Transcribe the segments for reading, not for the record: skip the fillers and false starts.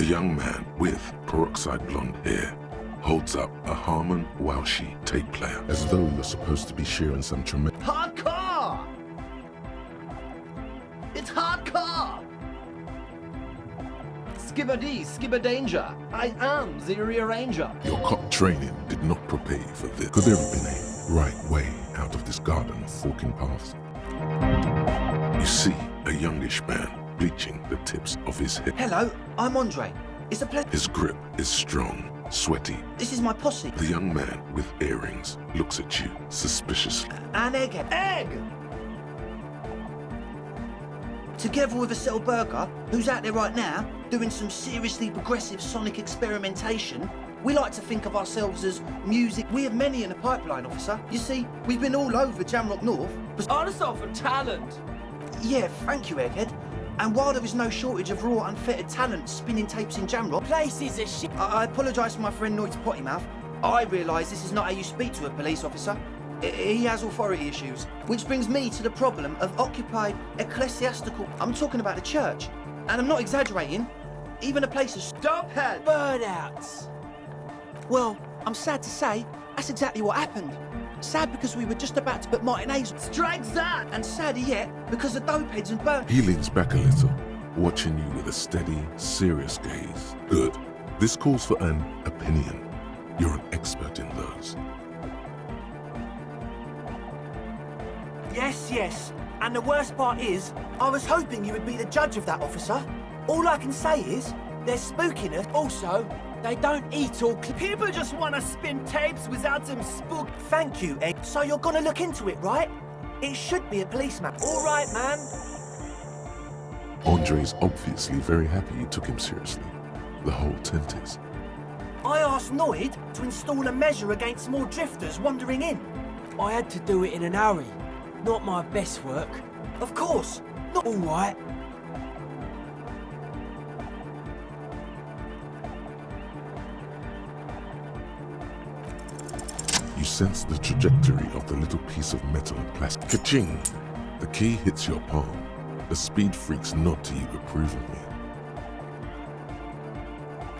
young man with peroxide blonde hair holds up a Harman Welshi tape player as though you're supposed to be sharing some tremendous... Hardcore! It's hardcore! Skibbity, skibber danger. I am the rearranger. Your cop training did not prepare you for this. Could there have been a right way out of this garden of forking paths? You see a youngish man bleaching the tips of his head. Hello, I'm Andre. It's a pleasure. His grip is strong, sweaty. This is my posse. The young man with earrings looks at you suspiciously. An egghead. Egg! Together with a Cell Burger, who's out there right now, doing some seriously progressive sonic experimentation. We like to think of ourselves as music. We have many in the pipeline, officer. You see, we've been all over Jamrock North. Also for talent. Yeah, thank you, Egghead. And while there is no shortage of raw, unfettered talent spinning tapes in Jamrock, Places are shit. I apologise for my friend Noid's potty mouth. I realise this is not how you speak to a police officer. He has authority issues. Which brings me to the problem of occupied ecclesiastical... I'm talking about the church. And I'm not exaggerating. Even a place of... Stop head. Burnouts. Well, I'm sad to say, that's exactly what happened. Sad because we were just about to put Martin Hayes... Strike that! And sadder yet, because the dope heads and burn... He leans back a little, watching you with a steady, serious gaze. Good. This calls for an opinion. You're an expert in those. Yes. And the worst part is, I was hoping you would be the judge of that, officer. All I can say is, they're spooking us. Also, they don't eat or... People just want to spin tapes without them spook. Thank you, Egg. So you're gonna look into it, right? It should be a policeman. All right, man. Andre's obviously very happy you took him seriously. The whole tent is. I asked Noid to install a measure against more drifters wandering in. I had to do it in an hurry. Not my best work. Of course. Not all right. You sense the trajectory of the little piece of metal and plastic. Ka-ching! The key hits your palm. The speed freaks nod to you approvingly.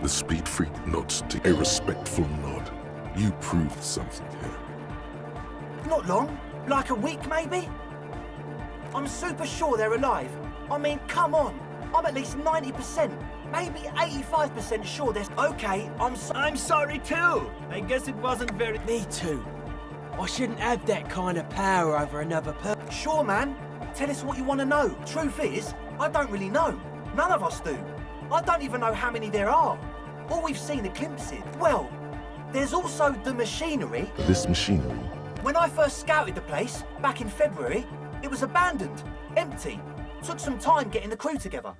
The speed freak nods to a respectful nod. You proved something here. Not long. Like a week, maybe? I'm super sure they're alive. I mean, come on. I'm at least 90%, maybe 85% sure they're... Okay, I'm sorry too. I guess it wasn't very... Me too. I shouldn't have that kind of power over another person. Sure, man. Tell us what you want to know. Truth is, I don't really know. None of us do. I don't even know how many there are. All we've seen are glimpses. Well, there's also the machinery. This machinery? When I first scouted the place, back in February, it was abandoned, empty. Took some time getting the crew together.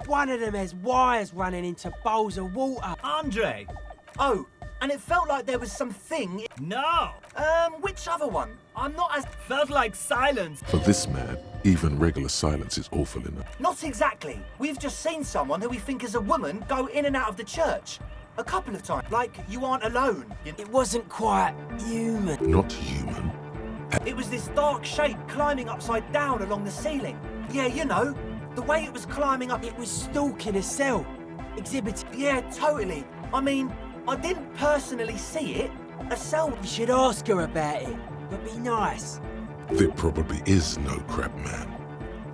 One of them has wires running into bowls of water. Andre. Oh, and it felt like there was something... No. Which other one? I'm not as... Felt like silence. For this man, even regular silence is awful enough. Not exactly. We've just seen someone who we think is a woman go in and out of the church. A couple of times. Like, you aren't alone. It wasn't quite human. Not human. It was this dark shape climbing upside down along the ceiling. Yeah, you know, the way it was climbing up. It was stalking a cell. Exhibiting. Yeah, totally. I mean, I didn't personally see it. A cell... You should ask her about it, but be nice. There probably is no crab man.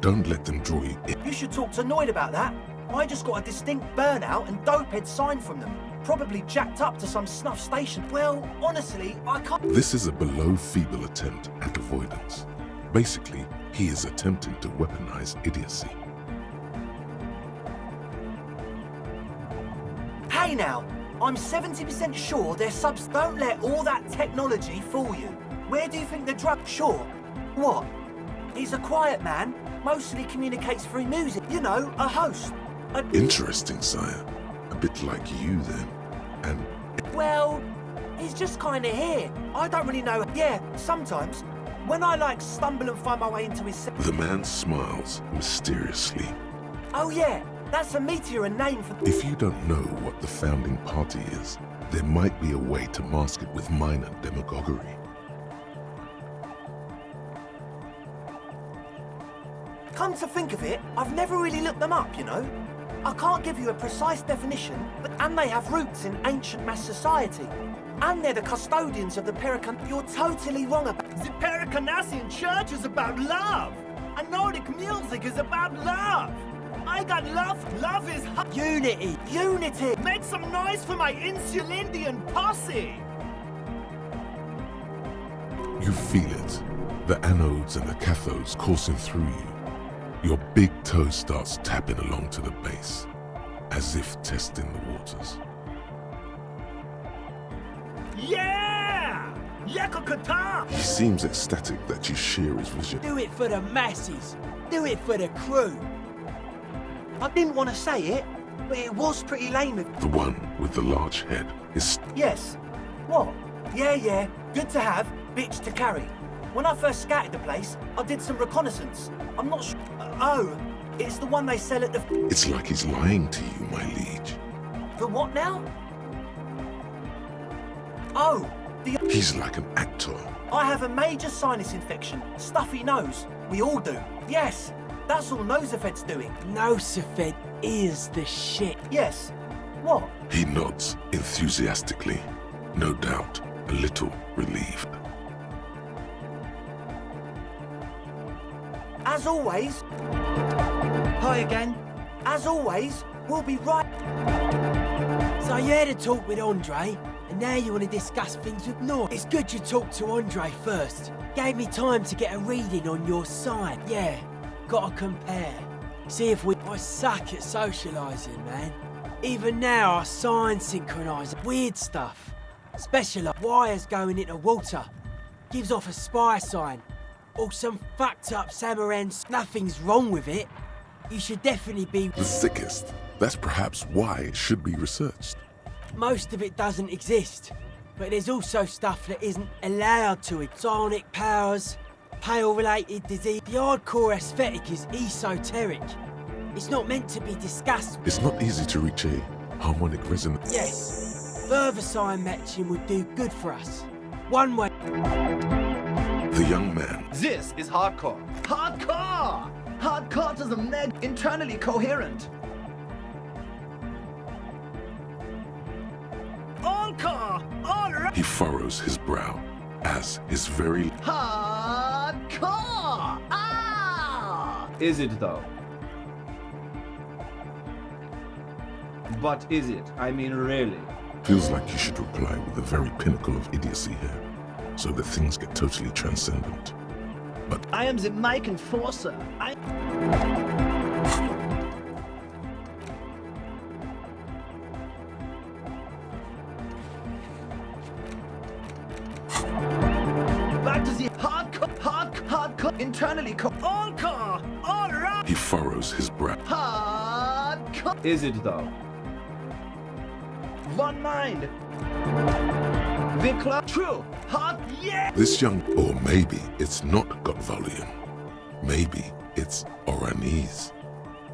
Don't let them draw you in. You should talk to Noid about that. I just got a distinct burnout and dopehead sign from them. Probably jacked up to some snuff station. Well, honestly, I can't... This is a below-feeble attempt at avoidance. Basically, he is attempting to weaponize idiocy. Hey now, I'm 70% sure they're subs... Don't let all that technology fool you. Where do you think the drug... Sure. What? He's a quiet man, mostly communicates through music. You know, a host. Interesting, sire. A bit like you, then. And... Well, he's just kind of here. I don't really know. Yeah, sometimes. When I, like, stumble and find my way into his... The man smiles mysteriously. Oh, yeah. That's a meteor name for... If you don't know what the founding party is, there might be a way to mask it with minor demagoguery. Come to think of it, I've never really looked them up, you know? I can't give you a precise definition, and they have roots in ancient mass society. And they're the custodians of the Perican. You're totally wrong about... The Pericanasian church is about love. And Nordic music is about love. I got love. Love is... Unity! Unity! Make some noise for my Insulindian posse. You feel it. The anodes and the cathodes coursing through you. Your big toe starts tapping along to the base, as if testing the waters. Yeah! Yakokata! He seems ecstatic that you share his vision. Do it for the masses. Do it for the crew. I didn't want to say it, but it was pretty lame of... The one with the large head is... Yes. What? Yeah. Good to have, bitch to carry. When I first scouted the place, I did some reconnaissance. I'm not sure... Oh, it's the one they sell at the... It's like he's lying to you, my liege. The what now? Oh, the... He's like an actor. I have a major sinus infection. Stuffy nose. We all do. Yes, that's all Nosefed's doing. Nosefed is the shit. Yes. What? He nods enthusiastically, no doubt a little relieved. As always... Hi again. As always, we'll be right... So you had a talk with Andre, and now you want to discuss things with Nor. It's good you talked to Andre first. Gave me time to get a reading on your side. Yeah, gotta compare. See if we... I suck at socialising, man. Even now, I sign synchronise weird stuff. Special wires going into water. Gives off a spy sign. Or some fucked up Samarans. Nothing's wrong with it. You should definitely be... The sickest. That's perhaps why it should be researched. Most of it doesn't exist. But there's also stuff that isn't allowed to. Sonic powers, pale-related disease. The hardcore aesthetic is esoteric. It's not meant to be discussed. It's not easy to reach a harmonic resonance. Yes. Further sign matching would do good for us. One way... The young man. This is hardcore. Hardcore! Hardcore is a meg internally coherent. All car! All right! He furrows his brow as his very... Hardcore! Ah! Is it though? But is it? I mean, really? Feels like you should reply with the very pinnacle of idiocy here, so that things get totally transcendent. But I am the mic enforcer. Back to the hardcore, internally All car! All right! he furrows his brow. hardcore. Is it though? One mind. Vikla, true, hard, yeah. This young... Or maybe it's not got volume. Maybe it's Oranese.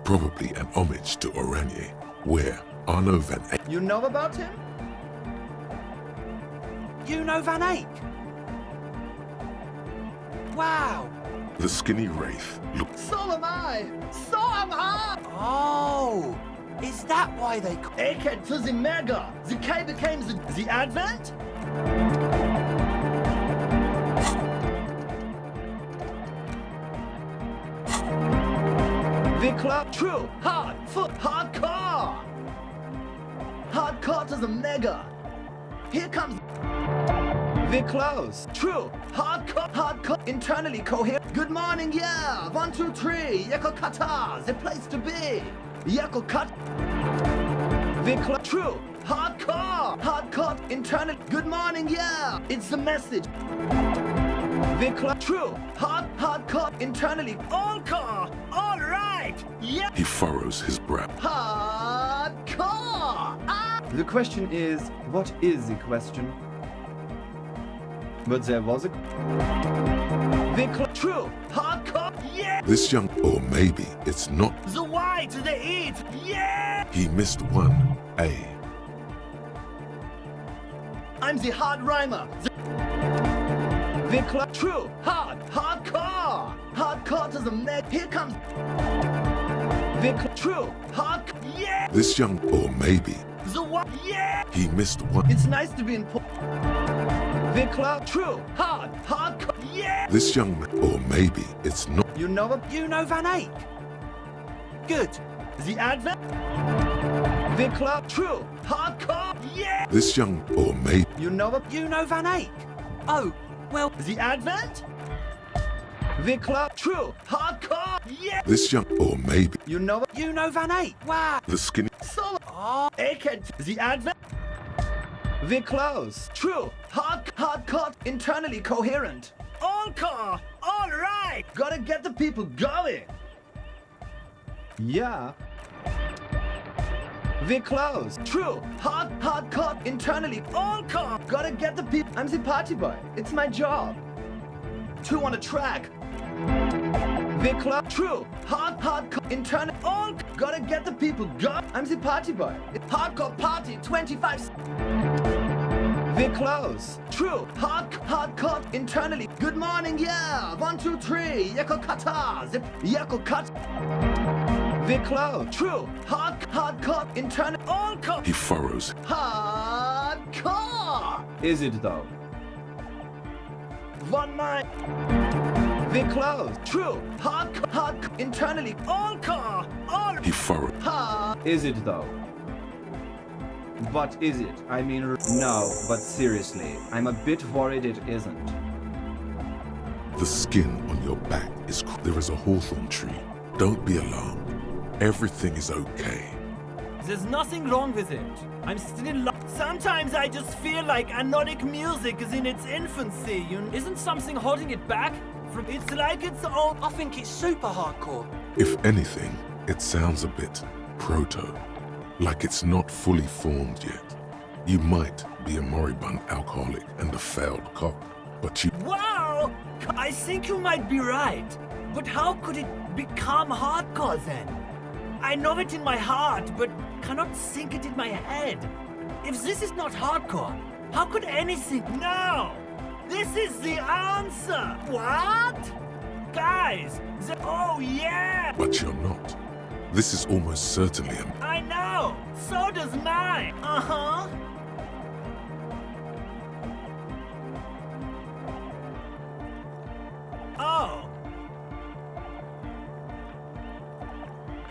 Probably an homage to Oranje, where Arno van Eyck... You know about him? You know Van Eyck? Wow. The skinny wraith looked... So am I. So am I. Oh, is that why they... Eket to the mega. The K became the advent? Vikla, true, hard, foot, hardcore. Hardcore to the mega. Here comes Viklos, true, hardcore, internally coherent. Good morning, yeah, 1, 2, 3, Yako Kata, the place to be. Yako Kat. Vikla, true, hardcore, internal. Good morning, yeah, it's the message. Vikla, true, hardcore, internally. All car! All right! Yeah! He furrows his brow. Hardcore! Ah! The question is, what is the question? But there was a... Vikla, true, hardcore, yeah! This young... Or maybe it's not... The Y to the E, yeah! He missed one A. I'm the hard rhymer. Vikla, true, hardcore to the meg. Here comes True. Hard. Yeah. This young, or maybe The what? Yeah. he missed one. It's nice to be in. True. Hard. Yeah. This young man, or maybe it's not. You know what? You know Van Eyck? Good. The advent. True. Hardcore. Yeah. This young, or maybe You know what? You know Van Eyck? Oh, well, The advent. True. Hardcore. Yeah. this young, or maybe You know what? you know Van Eyck? Wow. the skinny. So. The advent. Close. True. Hardcore. Internally coherent. All car. All right. Gotta get the people going. Yeah. Close. True. Hardcore. Internally. All car. Gotta get the people. I'm the party boy. It's my job. 2 on a track. True. Hardcore. Internal. All. Gotta get the people going. I'm the party boy. It's hardcore party. 25. Close. True. Hardcore. Internally. Good morning. Yeah. 1, 2, 3. Yako kata. Zip. Yako cut. Close. True. Hardcore. Internal. All car. He furrows. Hardcore. Is it though? 1 mile. Close. True. Hardcore. Internally. All car. All. He furrows. Is it though? But is it? I mean, no, but seriously, I'm a bit worried it isn't. The skin on your back is. There is a hawthorn tree. Don't be alarmed. Everything is okay. There's nothing wrong with it. I'm still in love. Sometimes I just feel like anodic music is in its infancy. Isn't something holding it back? It's like its own. I think it's super hardcore. If anything, it sounds a bit proto, like it's not fully formed yet. You might be a moribund alcoholic and a failed cop, but you. Wow! I think you might be right. But how could it become hardcore then? I know it in my heart, but cannot think it in my head. If this is not hardcore, how could anything? No! This is the answer! What? Guys! Oh yeah! But you're not. This is almost certainly a. I know! So does mine! Uh-huh! Oh!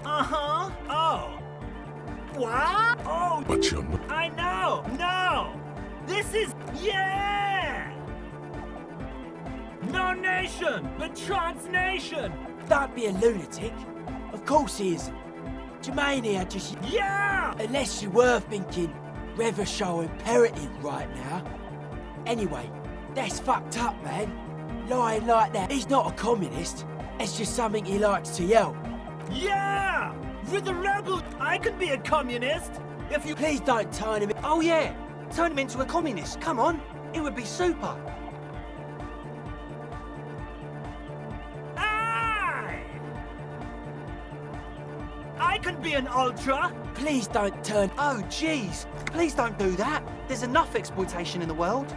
Uh-huh! Oh! What? Oh! But you're not. I know! No! This is... Yeah! No nation, but transnation! Don't be a lunatic. Of course he isn't. Jermaine here just... Yeah! Unless you were thinking Revershow imperative right now. Anyway, that's fucked up, man. Lying like that. He's not a communist. It's just something he likes to yell. Yeah! With the rebel, I could be a communist if you... Please don't turn him... Oh yeah, turn him into a communist. Come on, it would be super. I can be an ultra. Please don't turn... Oh jeez, please don't do that. There's enough exploitation in the world.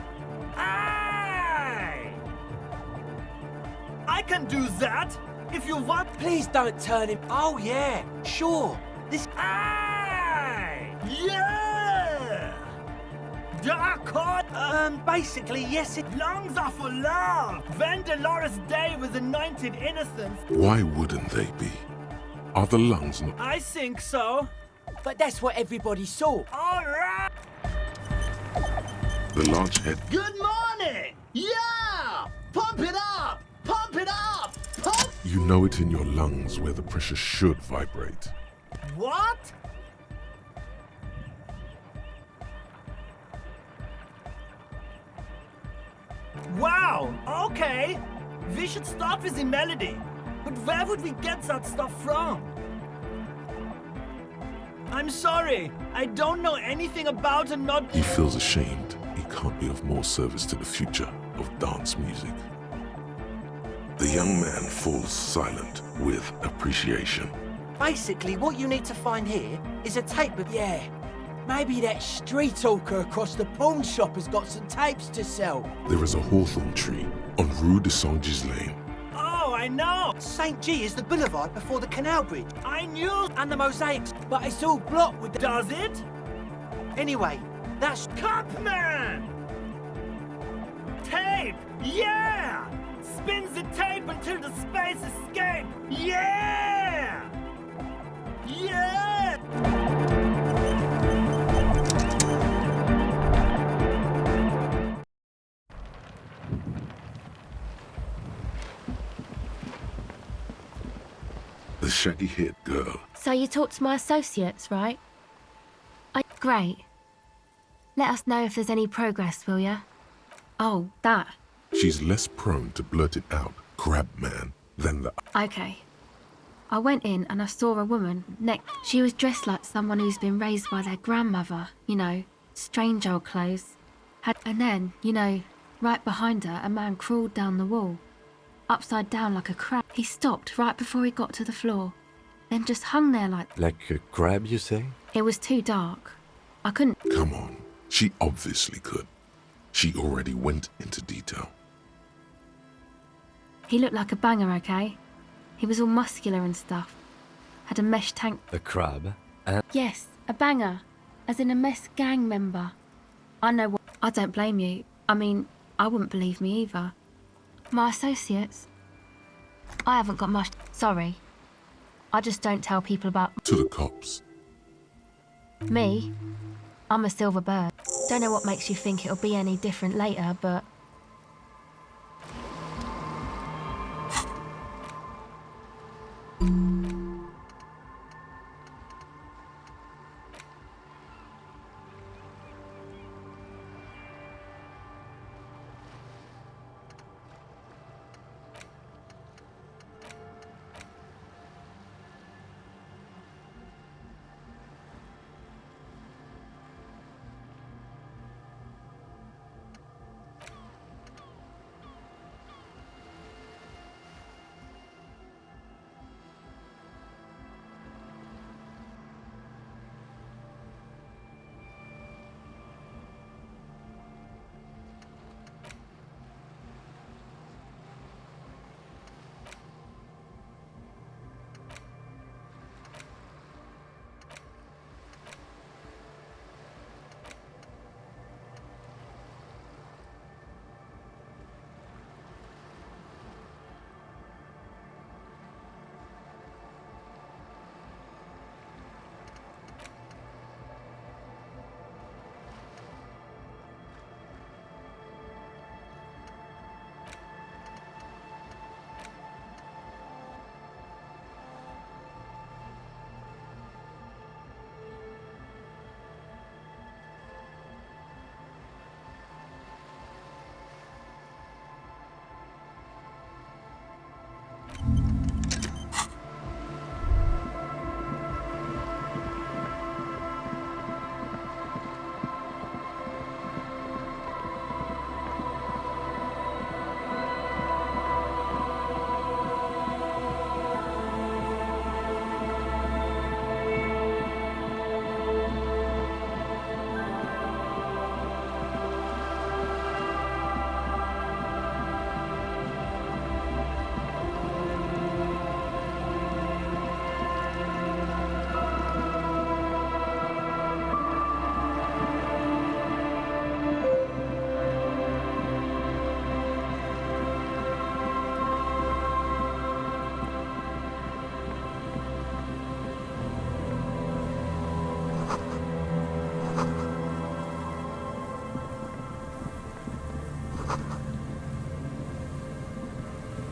I can do that if you want. Please don't turn him... Oh yeah, sure. This... Yeah! Dark Horde. Basically, yes, it... Lungs are for love. When Dolores Day was anointed innocence. Why wouldn't they be? Are the lungs not? I think so. But that's what everybody saw. All right. The large head. Good morning! Yeah! Pump it up! Pump it up! Pump! You know it in your lungs where the pressure should vibrate. What? Wow, okay. We should start with the melody. But where would we get that stuff from? I'm sorry, I don't know anything about and not... He feels ashamed. He can't be of more service to the future of dance music. The young man falls silent with appreciation. Basically, what you need to find here is a tape of... Yeah. Maybe that street talker across the pawn shop has got some tapes to sell. There is a hawthorn tree on Rue de Saint-Gislain. Oh, I know. St. G is the boulevard before the canal bridge. I knew. And the mosaics, but it's all blocked with the... Does it? Anyway, that's... Cupman! Tape! Yeah! Spins the tape until the space escape! Yeah! Yeah! The shaggy-haired girl. So you talked to my associates, right? Great. Let us know if there's any progress, will ya? Oh, that. She's less prone to blurt it out, crab man, than the... Okay. I went in and I saw a woman She was dressed like someone who's been raised by their grandmother, you know, strange old clothes. And then, you know, right behind her, a man crawled down the wall, upside down like a crab. He stopped right before he got to the floor, then just hung there like... Like a crab, you say? It was too dark. I couldn't... Come on. She obviously could. She already went into detail. He looked like a banger, okay? He was all muscular and stuff. Had a mesh tank... A crab? And... Yes, a banger. As in a mess gang member. I know what... I don't blame you. I mean, I wouldn't believe me either. My associates... I haven't got much... Sorry. I just don't tell people about... To the cops. Me? I'm a silver bird. Don't know what makes you think it'll be any different later, but...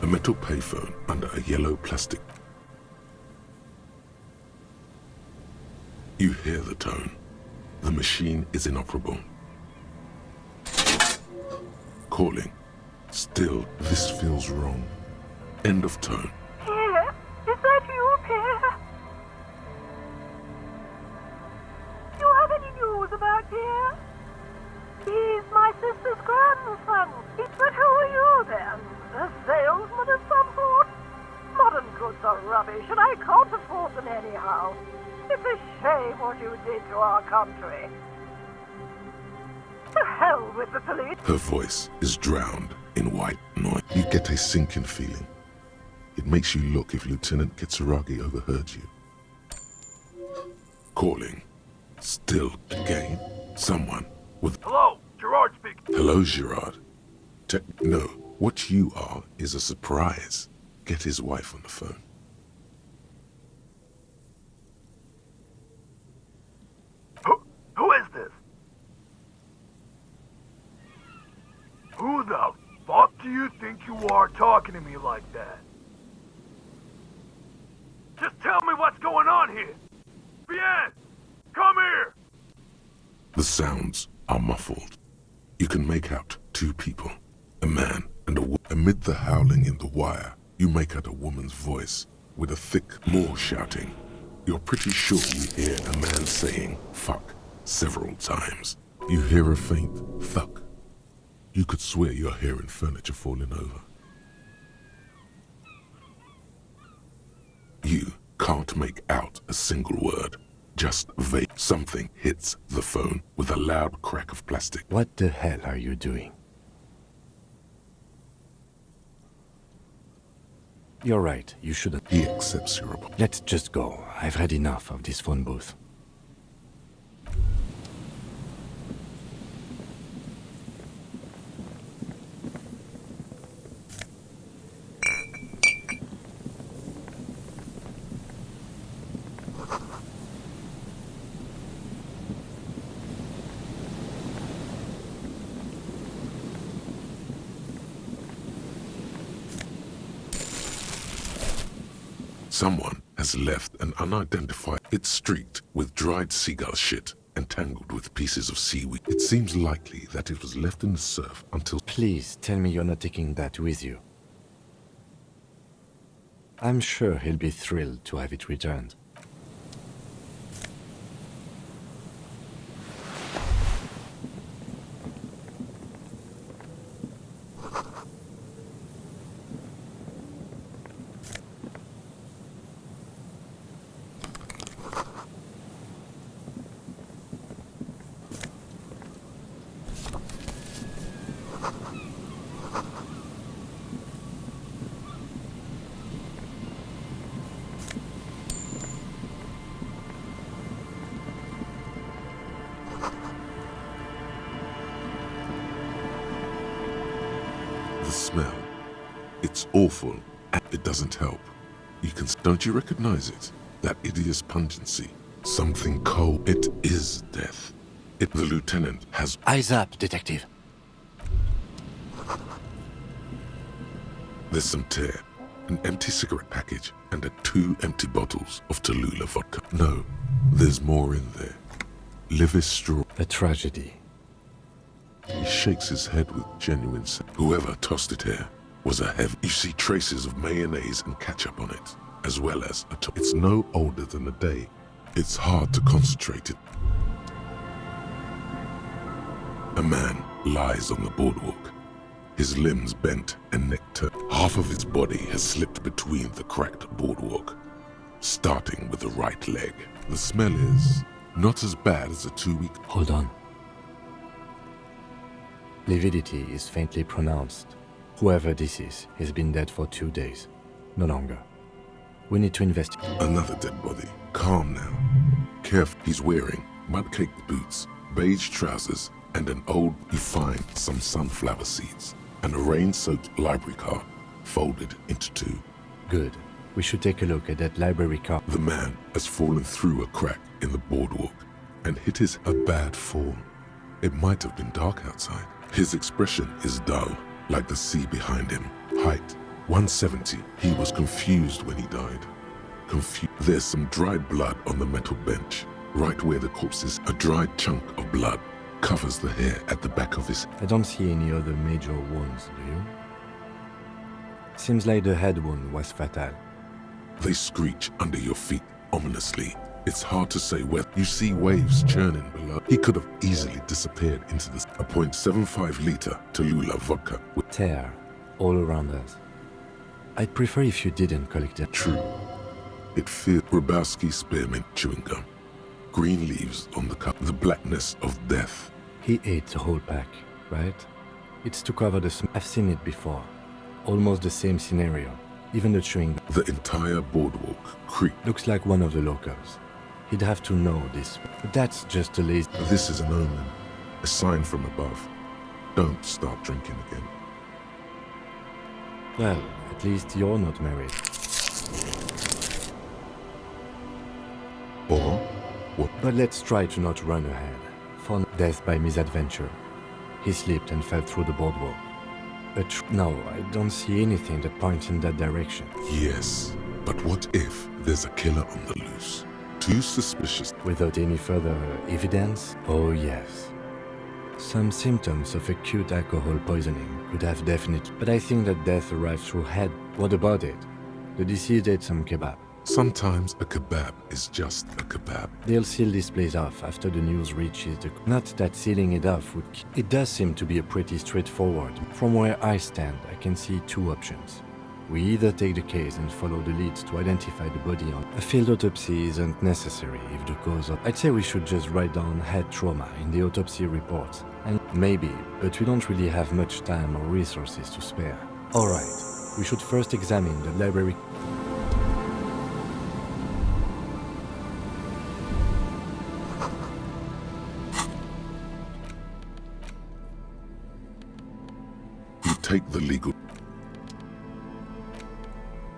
A metal payphone under a yellow plastic. You hear the tone. The machine is inoperable. Calling. Still, this feels wrong. End of tone. Pierre? Is that you, Pierre? Do you have any news about Pierre? He's my sister's grandson. But who are you then? A salesman of some sort? Modern goods are rubbish, and I can't afford them anyhow. It's a shame what you did to our country. To hell with the police. Her voice is drowned in white noise. You get a sinking feeling. It makes you look if Lieutenant Kitsuragi overheard you. Calling. Still again. Someone with... Hello, Gerard speaking. Hello, Gerard. No, what you are is a surprise. Get his wife on the phone. Who is this? Who the fuck do you think you are talking to me like that? Just tell me what's going on here. Bien, come here. The sounds are muffled. You can make out two people, a man and a woman. Amid the howling in the wire, you make out a woman's voice with a thick more shouting. You're pretty sure you hear a man saying fuck several times. You hear a faint thunk. You could swear you're hearing furniture falling over. You can't make out a single word. Just vague. Something hits the phone with a loud crack of plastic. What the hell are you doing? You're right, you shouldn't. He accepts your apology. Let's just go. I've had enough of this phone booth. Someone has left an unidentified... It's streaked with dried seagull shit and tangled with pieces of seaweed. It seems likely that it was left in the surf until... Please tell me you're not taking that with you. I'm sure he'll be thrilled to have it returned. The smell. It's awful, and it doesn't help. You can... Don't you recognize it? That hideous pungency. Something cold. It is death. The lieutenant has... Eyes up, detective. There's some tear, an empty cigarette package, and 2 empty bottles of Tallulah vodka. No, there's more in there. Liver straw. A tragedy. He shakes his head with genuine Whoever tossed it here was a heavy... You see traces of mayonnaise and ketchup on it, as well as It's no older than a day. It's hard to concentrate it. A man lies on the boardwalk, his limbs bent and neck turned. Half of his body has slipped between the cracked boardwalk, starting with the right leg. The smell is not as bad as a 2-week... Hold on. Lividity is faintly pronounced. Whoever this is has been dead for 2 days. No longer. We need to investigate. Another dead body. Calm now. Careful. He's wearing mud-caked boots, beige trousers, and an old... You find some sunflower seeds and a rain-soaked library card folded into 2. Good. We should take a look at that library card. The man has fallen through a crack in the boardwalk and hit a bad fall. It might have been dark outside. His expression is dull, like the sea behind him. Height, 170. He was confused when he died. There's some dried blood on the metal bench, right where the corpse is. A dried chunk of blood covers the hair at the back of his... I don't see any other major wounds, do you? Seems like the head wound was fatal. They screech under your feet ominously. It's hard to say where. You see waves churning below. He could have easily disappeared into this. A 0.75 liter Tallulah vodka with tear all around us. I'd prefer if you didn't collect it. True. It feels Grabowski spearmint chewing gum. Green leaves on the cup. The blackness of death. He ate the whole pack, right? It's to cover the smell. I've seen it before. Almost the same scenario. Even the chewing gum. The entire boardwalk creaked. Looks like one of the locals. He'd have to know this, but that's just a lazy... This is an omen, a sign from above. Don't start drinking again. Well, at least you're not married. Or what? But let's try to not run ahead. For death by misadventure. He slipped and fell through the boardwalk. No, I don't see anything that points in that direction. Yes, but what if there's a killer on the loose? Too suspicious. Without any further evidence? Oh yes. Some symptoms of acute alcohol poisoning could have definitely... But I think that death arrived through head. What about it? The deceased ate some kebab. Sometimes a kebab is just a kebab. They'll seal this place off after the news reaches the... Not that sealing it off would... It does seem to be a pretty straightforward. From where I stand, I can see two options. We either take the case and follow the leads to identify the body on... A field autopsy isn't necessary if the cause of... I'd say we should just write down head trauma in the autopsy report. And maybe, but we don't really have much time or resources to spare. Alright, we should first examine the library... You take the legal...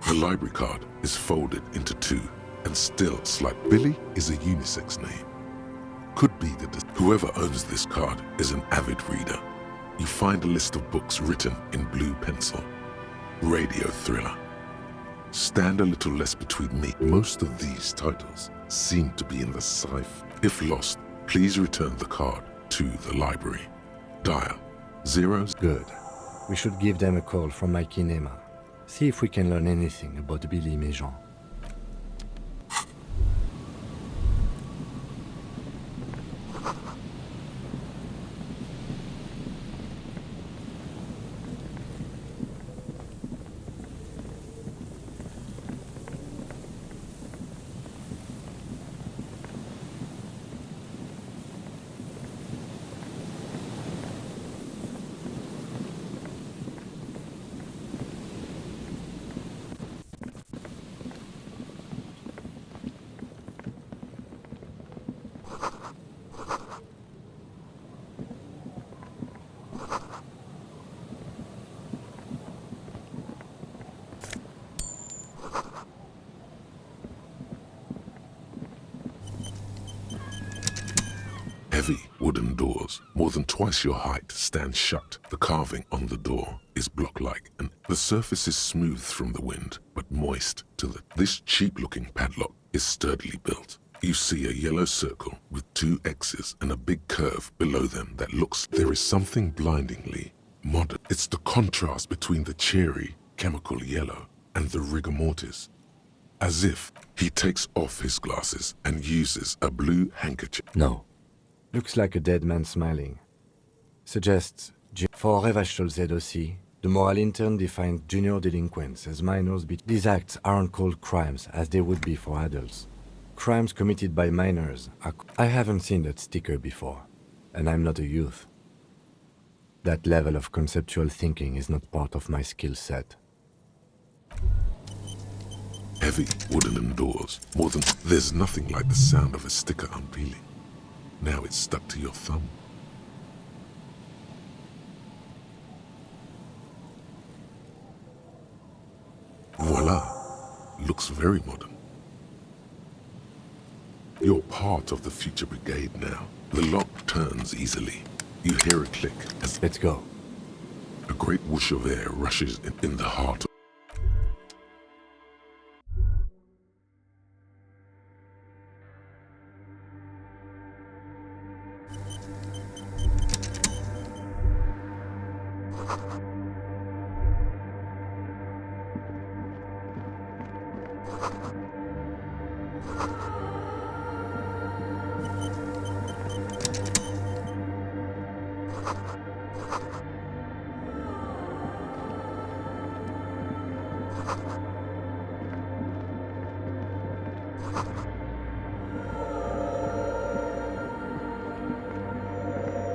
The library card is folded into two and still slide. Billy is a unisex name. Could be that whoever owns this card is an avid reader. You find a list of books written in blue pencil. Radio thriller. Stand a little less between me. Most of these titles seem to be in the sci-fi. If lost, please return the card to the library. Dial 0. Good. We should give them a call from my kinema. See if we can learn anything about Billy Méjean. Heavy wooden doors, more than twice your height, stand shut. The carving on the door is block-like, and the surface is smooth from the wind, but moist to the... This cheap-looking padlock is sturdily built. You see a yellow circle with two X's and a big curve below them that looks... There is something blindingly modern. It's the contrast between the cheery, chemical yellow and the rigor mortis. As if he takes off his glasses and uses a blue handkerchief. No. Looks like a dead man smiling. Suggests... For VIII, the moral intern defines junior delinquents as minors. These acts aren't called crimes as they would be for adults. Crimes committed by minors are... I haven't seen that sticker before, and I'm not a youth. That level of conceptual thinking is not part of my skill set. Heavy wooden doors, more than... There's nothing like the sound of a sticker unpeeling. Now it's stuck to your thumb. Voila! Looks very modern. You're part of the future brigade now. The lock turns easily. You hear a click as... Let's go. A great whoosh of air rushes in the heart of...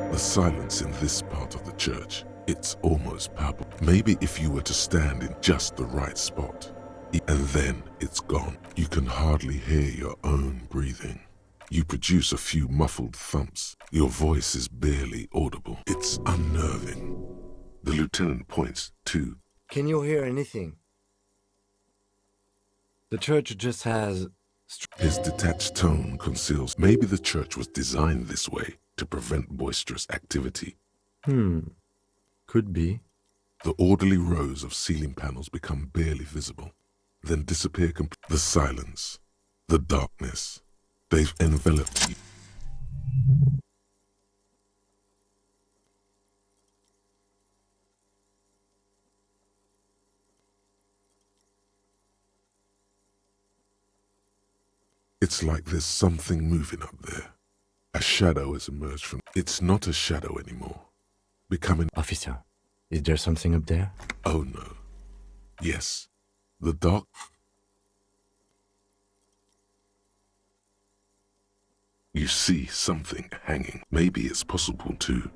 The silence in this part of the church It's almost palpable. Maybe if you were to stand in just the right spot, and then it's gone. You can hardly hear your own breathing. You produce a few muffled thumps. Your voice is barely audible. It's unnerving. The lieutenant points to... Can you hear anything? The church just has... His detached tone conceals. Maybe the church was designed this way to prevent boisterous activity. Could be. The orderly rows of ceiling panels become barely visible, then disappear completely. The silence, the darkness, they've enveloped you. It's like there's something moving up there. A shadow has emerged from... It's not a shadow anymore. Becoming... Officer, is there something up there? Oh no. Yes. The dark... You see something hanging. Maybe it's possible to...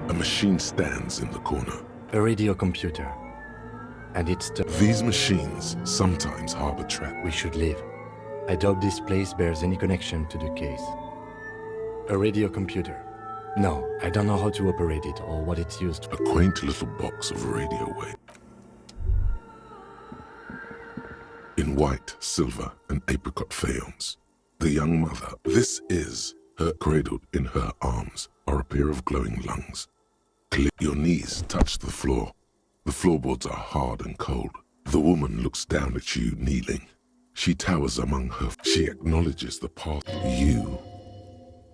A machine stands in the corner. A radio computer. And it's the... These machines sometimes harbor traps. We should leave. I doubt this place bears any connection to the case. A radio computer. No, I don't know how to operate it or what it's used for. A quaint little box of radio wave. In white, silver, and apricot faience. The young mother, this is her, cradled in her arms, are a pair of glowing lungs. Your knees touch the floor. The floorboards are hard and cold. The woman looks down at you, kneeling. She towers among her. She acknowledges the path. You.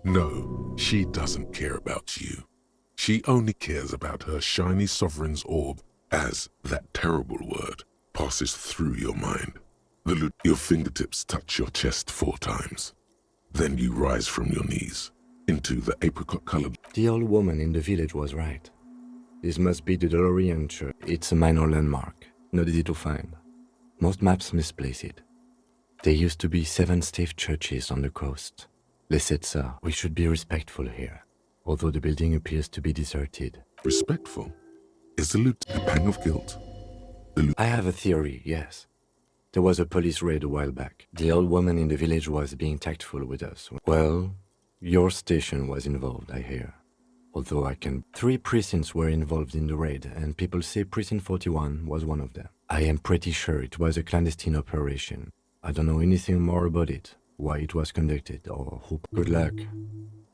No, she doesn't care about you. She only cares about her shiny sovereign's orb as that terrible word passes through your mind. Your fingertips touch your chest 4 times. Then you rise from your knees into the apricot-colored... The old woman in the village was right. This must be the DeLorean church. It's a minor landmark, not easy to find. Most maps misplace it. There used to be 7 stave churches on the coast. Lessetsa, we should be respectful here, although the building appears to be deserted. Respectful? Is the loot a pang of guilt? I have a theory, yes. There was a police raid a while back. The old woman in the village was being tactful with us. Well, your station was involved, I hear. Although 3 precincts were involved in the raid, and people say Precinct 41 was one of them. I am pretty sure it was a clandestine operation. I don't know anything more about it, why it was conducted, or who... Good luck.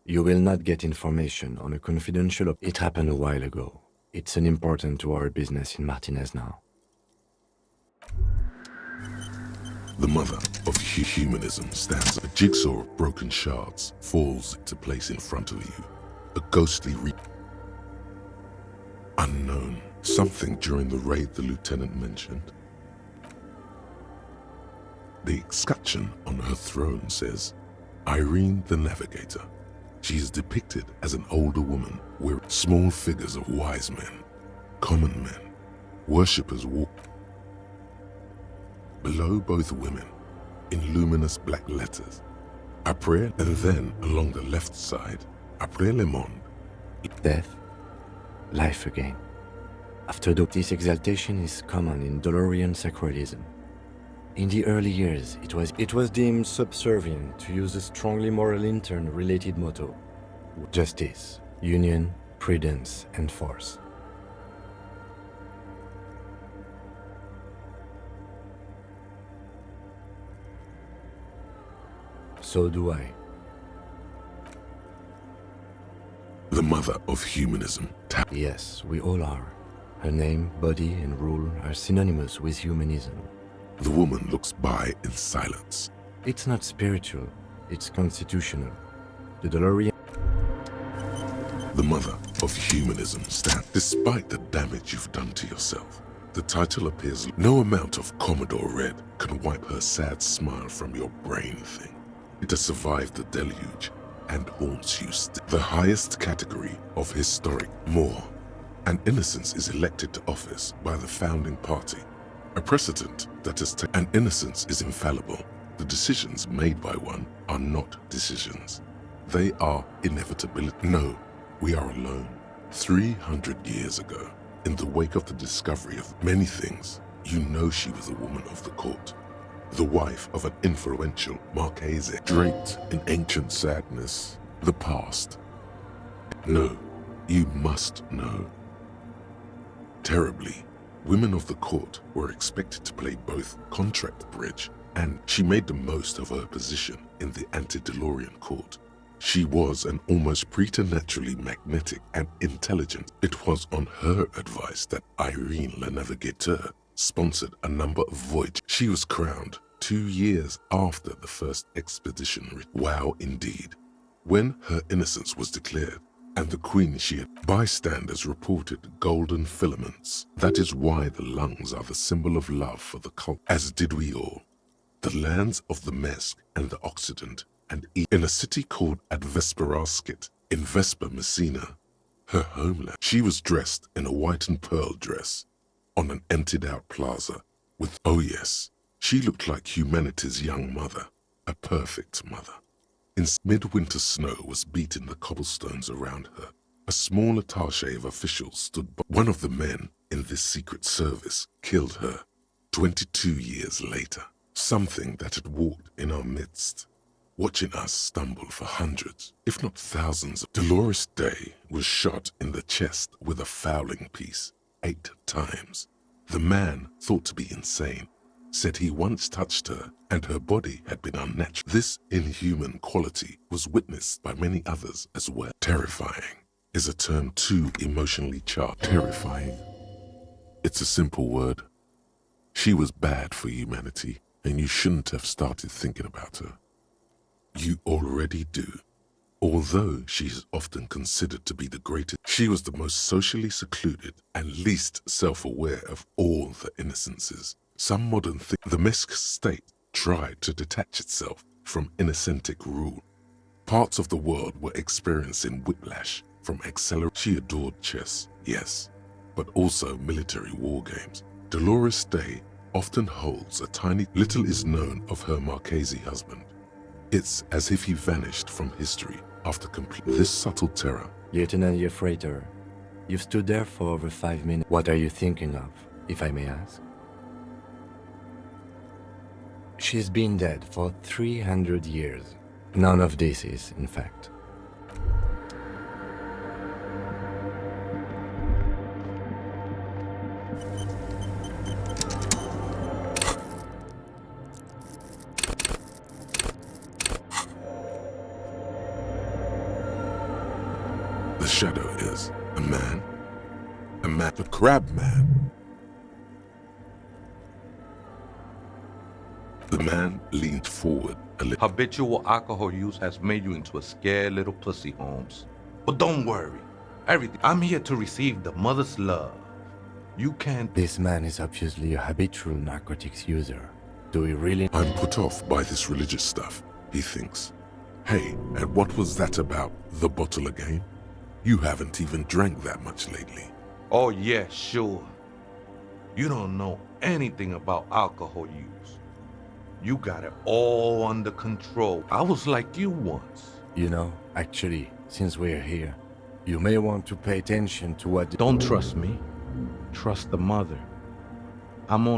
You will not get information on a confidential... It happened a while ago. It's unimportant to our business in Martinez now. The mother of humanism stands. A jigsaw of broken shards falls into place in front of you. A ghostly unknown. Something during the raid the lieutenant mentioned. The escutcheon on her throne says, Irene the Navigator. She is depicted as an older woman wearing small figures of wise men, common men, worshippers walk. Below both women, in luminous black letters, Après, and then along the left side, Après le monde. Death, life again. After this exaltation is common in Dolorian sacralism. In the early years, it was deemed subservient to use a strongly moral intern-related motto: justice, union, prudence, and force. So do I. The mother of humanism. Yes, we all are. Her name, body, and rule are synonymous with humanism. The woman looks by in silence. It's not spiritual, it's constitutional. The Dolorian... The mother of humanism stands. Despite the damage you've done to yourself, the title appears. No amount of Commodore Red can wipe her sad smile from your brain thing. It has survived the deluge and haunts you still. The highest category of historic more. And innocence is elected to office by the founding party. A precedent that is and innocence is infallible. The decisions made by one are not decisions. They are inevitability. No, we are alone. 300 years ago, in the wake of the discovery of many things, you know she was a woman of the court. The wife of an influential Marchese, draped in ancient sadness, the past. No, you must know. Terribly, women of the court were expected to play both contract bridge, and she made the most of her position in the antediluvian court. She was an almost preternaturally magnetic and intelligent. It was on her advice that Irene Le Navigateur sponsored a number of voyages. She was crowned 2 years after the first expedition. Wow, indeed. When her innocence was declared, and the queen she had, bystanders reported golden filaments. That is why the lungs are the symbol of love for the cult, as did we all. The lands of the Mesk and the Occident, and in a city called Advesperaskit, in Vesper Messina, her homeland. She was dressed in a white and pearl dress, on an emptied-out plaza, with, oh yes, she looked like humanity's young mother, a perfect mother. In midwinter snow was beating the cobblestones around her. A small attaché of officials stood by. One of the men in this secret service killed her 22 years later. Something that had walked in our midst, watching us stumble for hundreds, if not thousands. Dolores Day was shot in the chest with a fowling piece 8 times. The man, thought to be insane, said he once touched her and her body had been unnatural. This inhuman quality was witnessed by many others as well. Terrifying is a term too emotionally charged. Terrifying. It's a simple word. She was bad for humanity, and you shouldn't have started thinking about her. You already do. Although she is often considered to be the greatest, she was the most socially secluded and least self-aware of all the innocences. Some modern the Mesk state tried to detach itself from innocentic rule. Parts of the world were experiencing whiplash from accelerated. She adored chess, yes, but also military war games. Dolores Day often holds a tiny. Little is known of her Marchese husband. It's as if he vanished from history after complete. This subtle terror. Lieutenant Yefreitor, you've stood there for over 5 minutes. What are you thinking of, if I may ask? She's been dead for 300 years. None of this is, in fact. The shadow is a man, the crab man. The man leaned forward a little. Habitual alcohol use has made you into a scared little pussy, Holmes. But don't worry. I'm here to receive the mother's love. You can't. This man is obviously a habitual narcotics user. Do we really? I'm put off by this religious stuff, he thinks. Hey, and what was that about, the bottle again? You haven't even drank that much lately. Oh yeah, sure. You don't know anything about alcohol use. You got it all under control. I was like you once. You know, actually, since we're here, you may want to pay attention to what... Don't trust me. Trust the mother.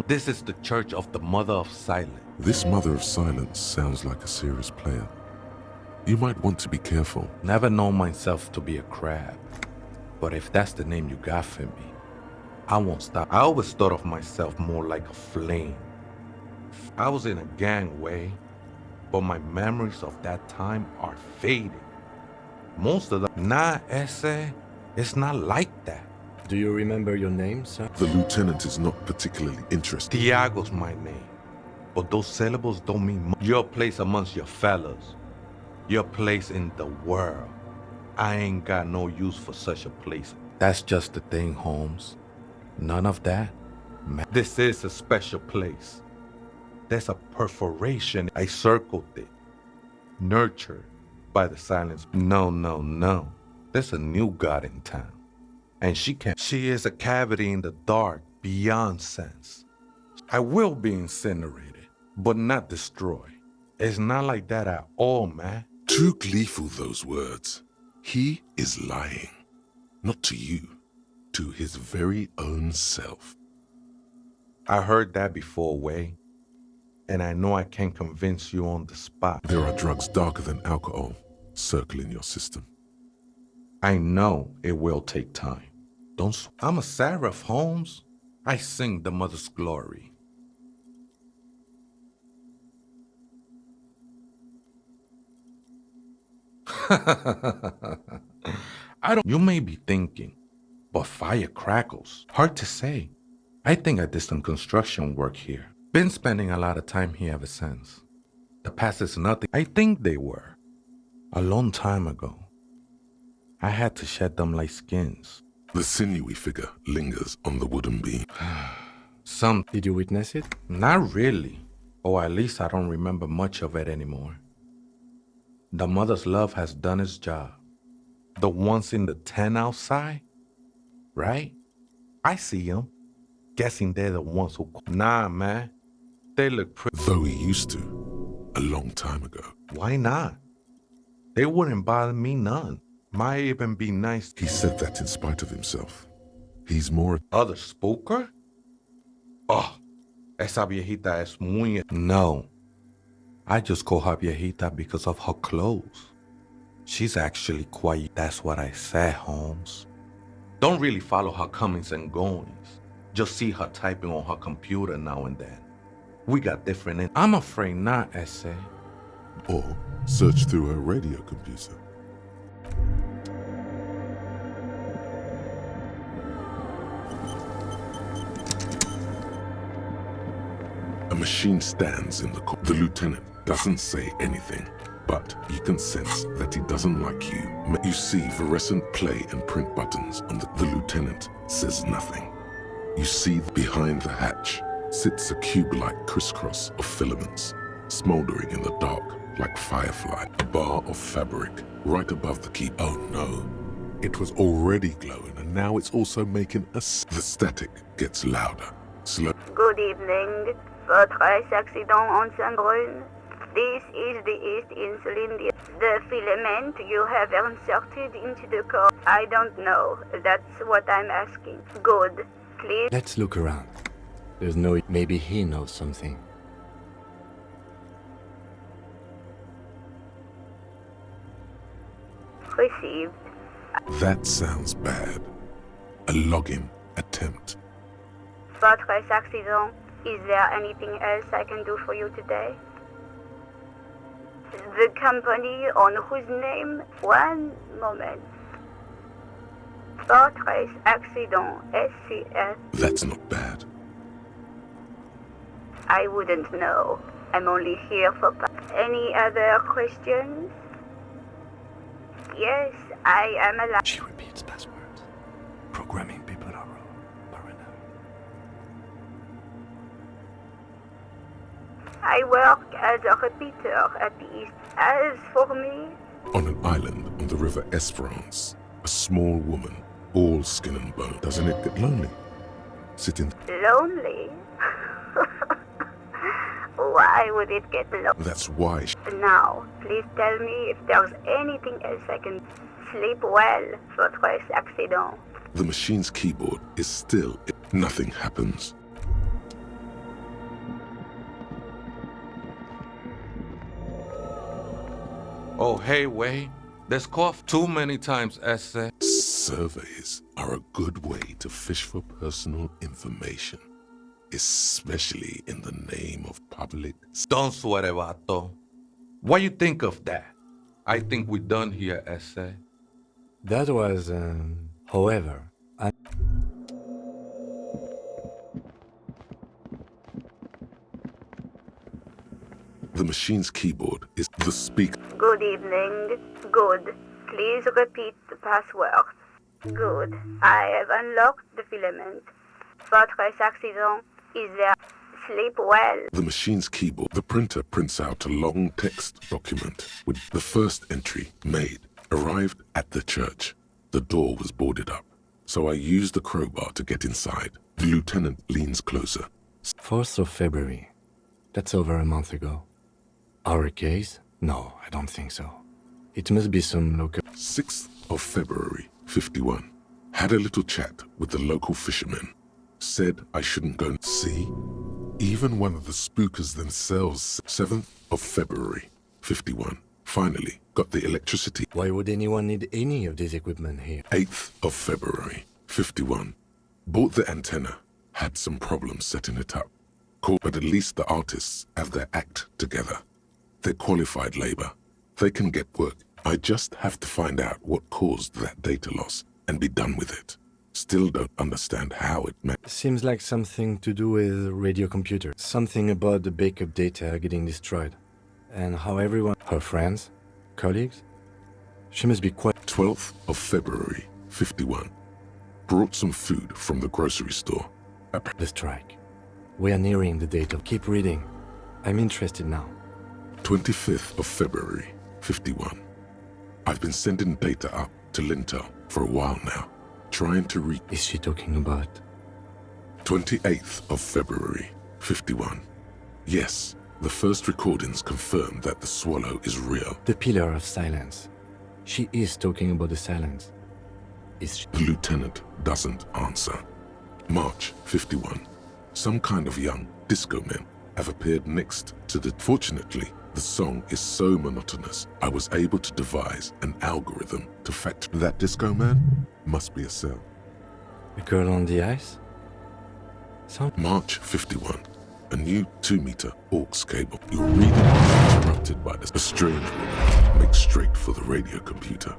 This is the Church of the Mother of Silence. This Mother of Silence sounds like a serious player. You might want to be careful. Never known myself to be a crab. But if that's the name you got for me, I won't stop. I always thought of myself more like a flame. I was in a gang way, but my memories of that time are faded. Most of them, it's not like that. Do you remember your name, sir? The lieutenant is not particularly interested. Tiago's my name, but those syllables don't mean much. Your place amongst your fellas. Your place in the world. I ain't got no use for such a place. That's just the thing, Holmes. None of that. Man, this is a special place. There's a perforation. I circled it. Nurtured by the silence. No. There's a new god in town. And she is a cavity in the dark beyond sense. I will be incinerated, but not destroyed. It's not like that at all, man. Too gleeful, those words. He is lying. Not to you, to his very own self. I heard that before, Way. And I know I can't convince you on the spot. There are drugs darker than alcohol circling your system. I know it will take time. I'm a seraph, Holmes. I sing the mother's glory. You may be thinking, but fire crackles. Hard to say. I think I did some construction work here. Been spending a lot of time here ever since. The past is nothing. I think they were. A long time ago. I had to shed them like skins. The sinewy figure lingers on the wooden beam. Did you witness it? Not really. Or at least I don't remember much of it anymore. The mother's love has done its job. The ones in the tent outside, right? I see them. Guessing they're the ones who... Nah, man. They look pretty... Though he used to, a long time ago. Why not? They wouldn't bother me none. Might even be nice. He said that in spite of himself. He's more... Other spooker? Oh, esa viejita es muy... No. I just call her viejita because of her clothes. She's actually quite... That's what I said, Holmes. Don't really follow her comings and goings. Just see her typing on her computer now and then. We got different... I'm afraid not, Essay. Or search through her radio computer. A machine stands in the corner. The lieutenant doesn't say anything, but you can sense that he doesn't like you. You see fluorescent play and print buttons on the lieutenant says nothing. You see behind the hatch sits a cube-like crisscross of filaments, smoldering in the dark like firefly. A bar of fabric right above the key. Oh no, it was already glowing and now it's also making the static gets louder. Slow. Good evening. Votre accident en Saint-Brun. This is the East Insulindia. The filament you have inserted into the core. I don't know. That's what I'm asking. Good. Please. Let's look around. There's no... Maybe he knows something. Received. That sounds bad. A login attempt. Votre accident. Is there anything else I can do for you today? The company on whose name? One moment. Votre accident. SCS. That's not bad. I wouldn't know. I'm only here for... Any other questions? Yes, I am alive. She repeats passwords. Programming people are wrong. I work has a repeater at least. As for me, On an island on the river Esperance, a small woman, all skin and bone. Doesn't it get lonely? Sitting. lonely? Why would it get lonely? That's why. Now, please tell me if there's anything else I can sleep well for tres accident. The machine's keyboard is still. Nothing happens. Oh, hey, Wei. There's cough too many times, essay. Surveys are a good way to fish for personal information, especially in the name of public. Don't sweat it, vato. What you think of that? I think we're done here, essay. That was, however, The machine's keyboard is the speaker. Good evening. Good. Please repeat the password. Good. I have unlocked the filament. For tres accident, is there? Sleep well. The machine's keyboard. The printer prints out a long text document with the first entry made. Arrived at the church. The door was boarded up, so I used the crowbar to get inside. The lieutenant leans closer. 4th of February. That's over a month ago. Our case? No, I don't think so. It must be some local... 6th of February, 51. Had a little chat with the local fishermen. Said I shouldn't go. See? Even one of the spookers themselves. 7th of February, 51. Finally, got the electricity. Why would anyone need any of this equipment here? 8th of February, 51. Bought the antenna. Had some problems setting it up. Cool, but at least the artists have their act together. They're qualified labor. They can get work. I just have to find out what caused that data loss and be done with it. Still don't understand how it meant. Seems like something to do with radio computer. Something about the backup data getting destroyed. And how everyone... Her friends? Colleagues? She must be quite... 12th of February, 51. Brought some food from the grocery store. The strike. We are nearing the date of... Keep reading. I'm interested now. 25th of February, 51. I've been sending data up to Lintel for a while now, trying to reach... Is she talking about... 28th of February, 51. Yes, the first recordings confirm that the swallow is real. The pillar of silence. She is talking about the silence. Is she... The lieutenant doesn't answer. March, 51. Some kind of young disco men have appeared next to the... Fortunately, the song is so monotonous, I was able to devise an algorithm to factor... That disco man must be a cell. The girl on the ice? March 51. A new 2-meter aux cable. Your reading is interrupted by this. A strange woman makes straight for the radio computer.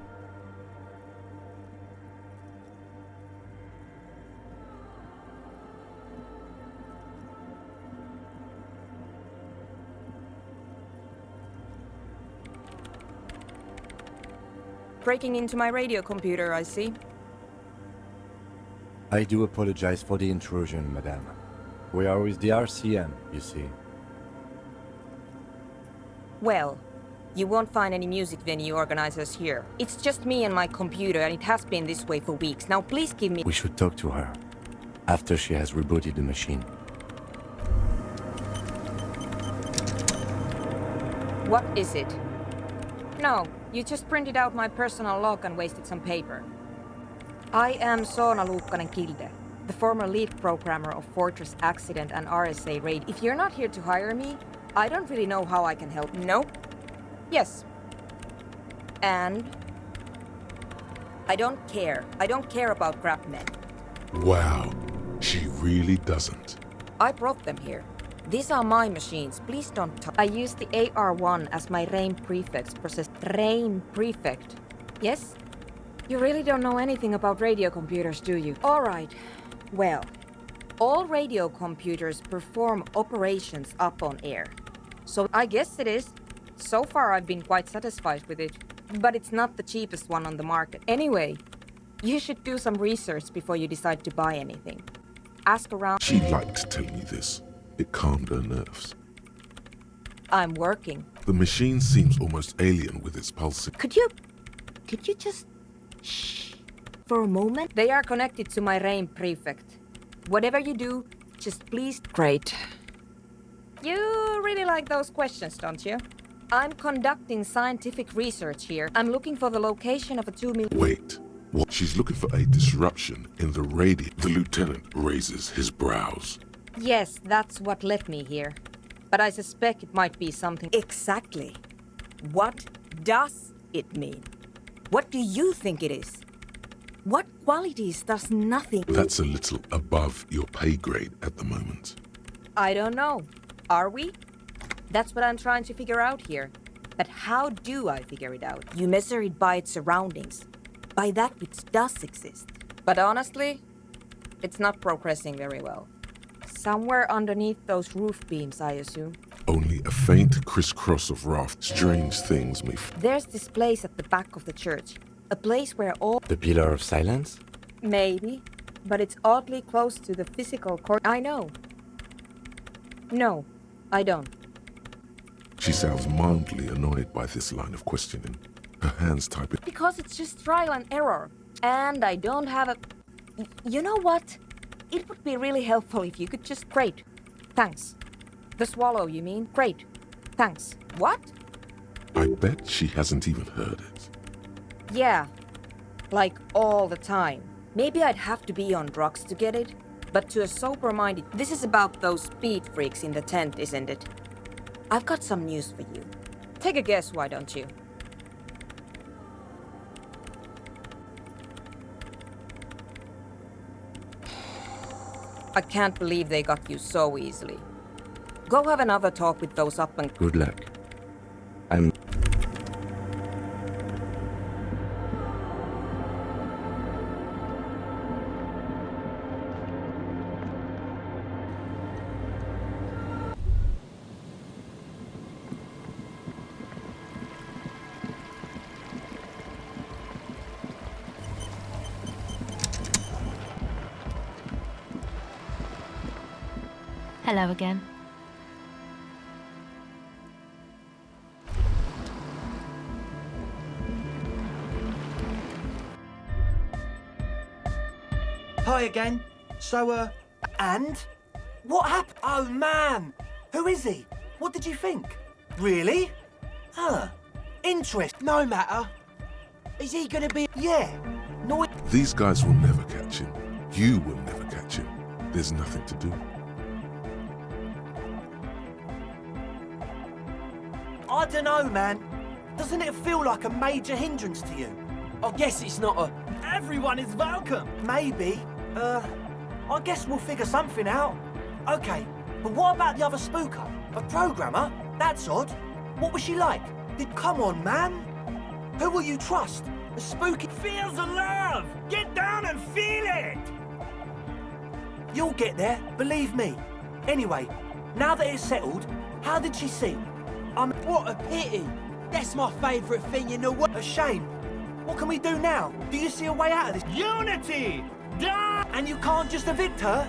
Breaking into my radio computer, I see. I do apologize for the intrusion, madame. We are with the RCM, you see. Well, you won't find any music venue organizers here. It's just me and my computer, and it has been this way for weeks. Now please give me... We should talk to her after she has rebooted the machine. What is it? No, you just printed out my personal log and wasted some paper. I am Soona Luukkanen-Kilde, the former lead programmer of Fortress Accident and RSA Raid. If you're not here to hire me, I don't really know how I can help. No? Yes. And? I don't care. I don't care about crap men. Wow, she really doesn't. I brought them here. These are my machines. Please don't touch. I use the AR1 as my RAIN prefix process. RAIN prefect. Yes? You really don't know anything about radio computers, do you? All right. Well, all radio computers perform operations up on air. So I guess it is. So far I've been quite satisfied with it. But it's not the cheapest one on the market. Anyway, you should do some research before you decide to buy anything. Ask around. She liked telling me this. It calmed her nerves. I'm working. The machine seems almost alien with its pulsing. Could you just shh for a moment? They are connected to my RAIN prefect. Whatever you do, just please. Great. You really like those questions, don't you? I'm conducting scientific research here. I'm looking for the location of a 2 million. Wait. What? She's looking for a disruption in the radio. The lieutenant raises his brows. Yes, that's what led me here. But I suspect it might be something. Exactly. What does it mean? What do you think it is? What qualities does nothing? That's a little above your pay grade at the moment. I don't know. Are we? That's what I'm trying to figure out here. But how do I figure it out? You measure it by its surroundings. By that which does exist. But honestly, it's not progressing very well. Somewhere underneath those roof beams, I assume. Only a faint crisscross of raft. Strange things may. There's this place at the back of the church. A place where all... The Pillar of Silence? Maybe. But it's oddly close to the physical court. I know. No, I don't. She sounds mildly annoyed by this line of questioning. Her hands typing. Because it's just trial and error. And I don't have a... You know what? It would be really helpful if you could just... Great. Thanks. The swallow, you mean? Great. Thanks. What? I bet she hasn't even heard it. Yeah. Like all the time. Maybe I'd have to be on drugs to get it. But to a sober-minded... This is about those speed freaks in the tent, isn't it? I've got some news for you. Take a guess, why don't you? I can't believe they got you so easily. Go have another talk with those up and... Good luck. I'm... Hello again. Hi again. So, and? What happened? Oh, man! Who is he? What did you think? Really? Huh. Interest. No matter. Is he gonna be... Yeah. No... These guys will never catch him. You will never catch him. There's nothing to do. I don't know, man. Doesn't it feel like a major hindrance to you? I guess it's not a... Everyone is welcome. Maybe. I guess we'll figure something out. Okay, but what about the other spooker? A programmer? That's odd. What was she like? Come on, man. Who will you trust? A spooky... Feel the love. Get down and feel it. You'll get there, believe me. Anyway, now that it's settled, how did she seem? What a pity. That's my favourite thing in the world. A shame. What can we do now? Do you see a way out of this? Unity! Die! And you can't just evict her?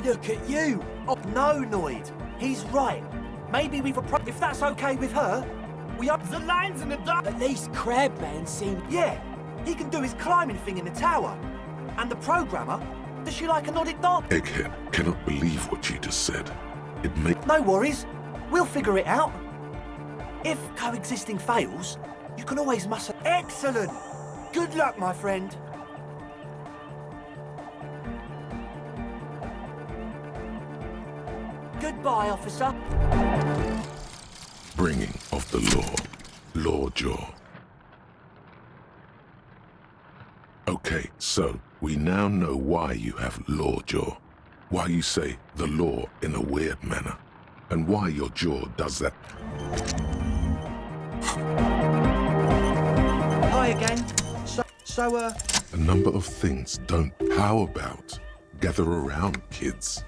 Look at you. Oh, no, Noid. He's right. Maybe we've approached... If that's okay with her, we up... The lines in the dark! At least Crabman seemed... Yeah, he can do his climbing thing in the tower. And the programmer, does she like a nodded dog? Egghead cannot believe what you just said. It may... No worries. We'll figure it out. If coexisting fails, you can always muscle... Excellent! Good luck, my friend. Goodbye, officer. Bringing of the law jaw. Okay, so we now know why you have law jaw, why you say the law in a weird manner, and why your jaw does that. Hi again. So, A number of things don't. How about gather around, kids?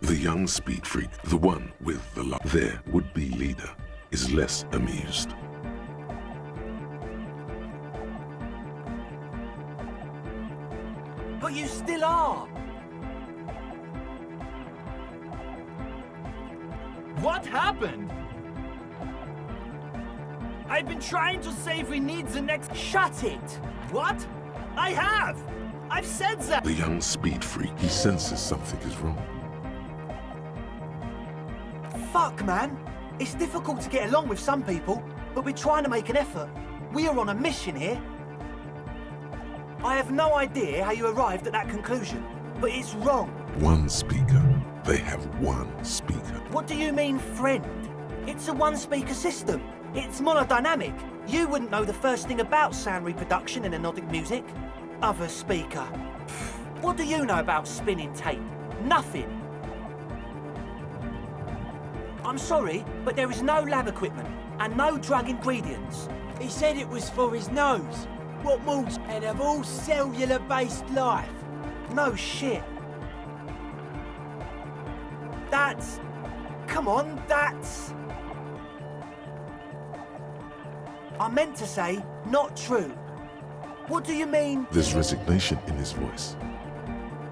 The young speed freak, the one with the their would-be leader, is less amused. But you still are. What happened? I've been trying to say we need the next... Shut it! What? I have! I've said that! The young speed freak, he senses something is wrong. Fuck, man. It's difficult to get along with some people, but we're trying to make an effort. We are on a mission here. I have no idea how you arrived at that conclusion, but it's wrong. One speaker. They have one speaker. What do you mean, friend? It's a one-speaker system. It's monodynamic. You wouldn't know the first thing about sound reproduction in anodic music. Other speaker. What do you know about spinning tape? Nothing. I'm sorry, but there is no lab equipment and no drug ingredients. He said it was for his nose. What more's and of all cellular-based life? No shit. That's... Come on, that's... I meant to say, not true. What do you mean? There's resignation in his voice.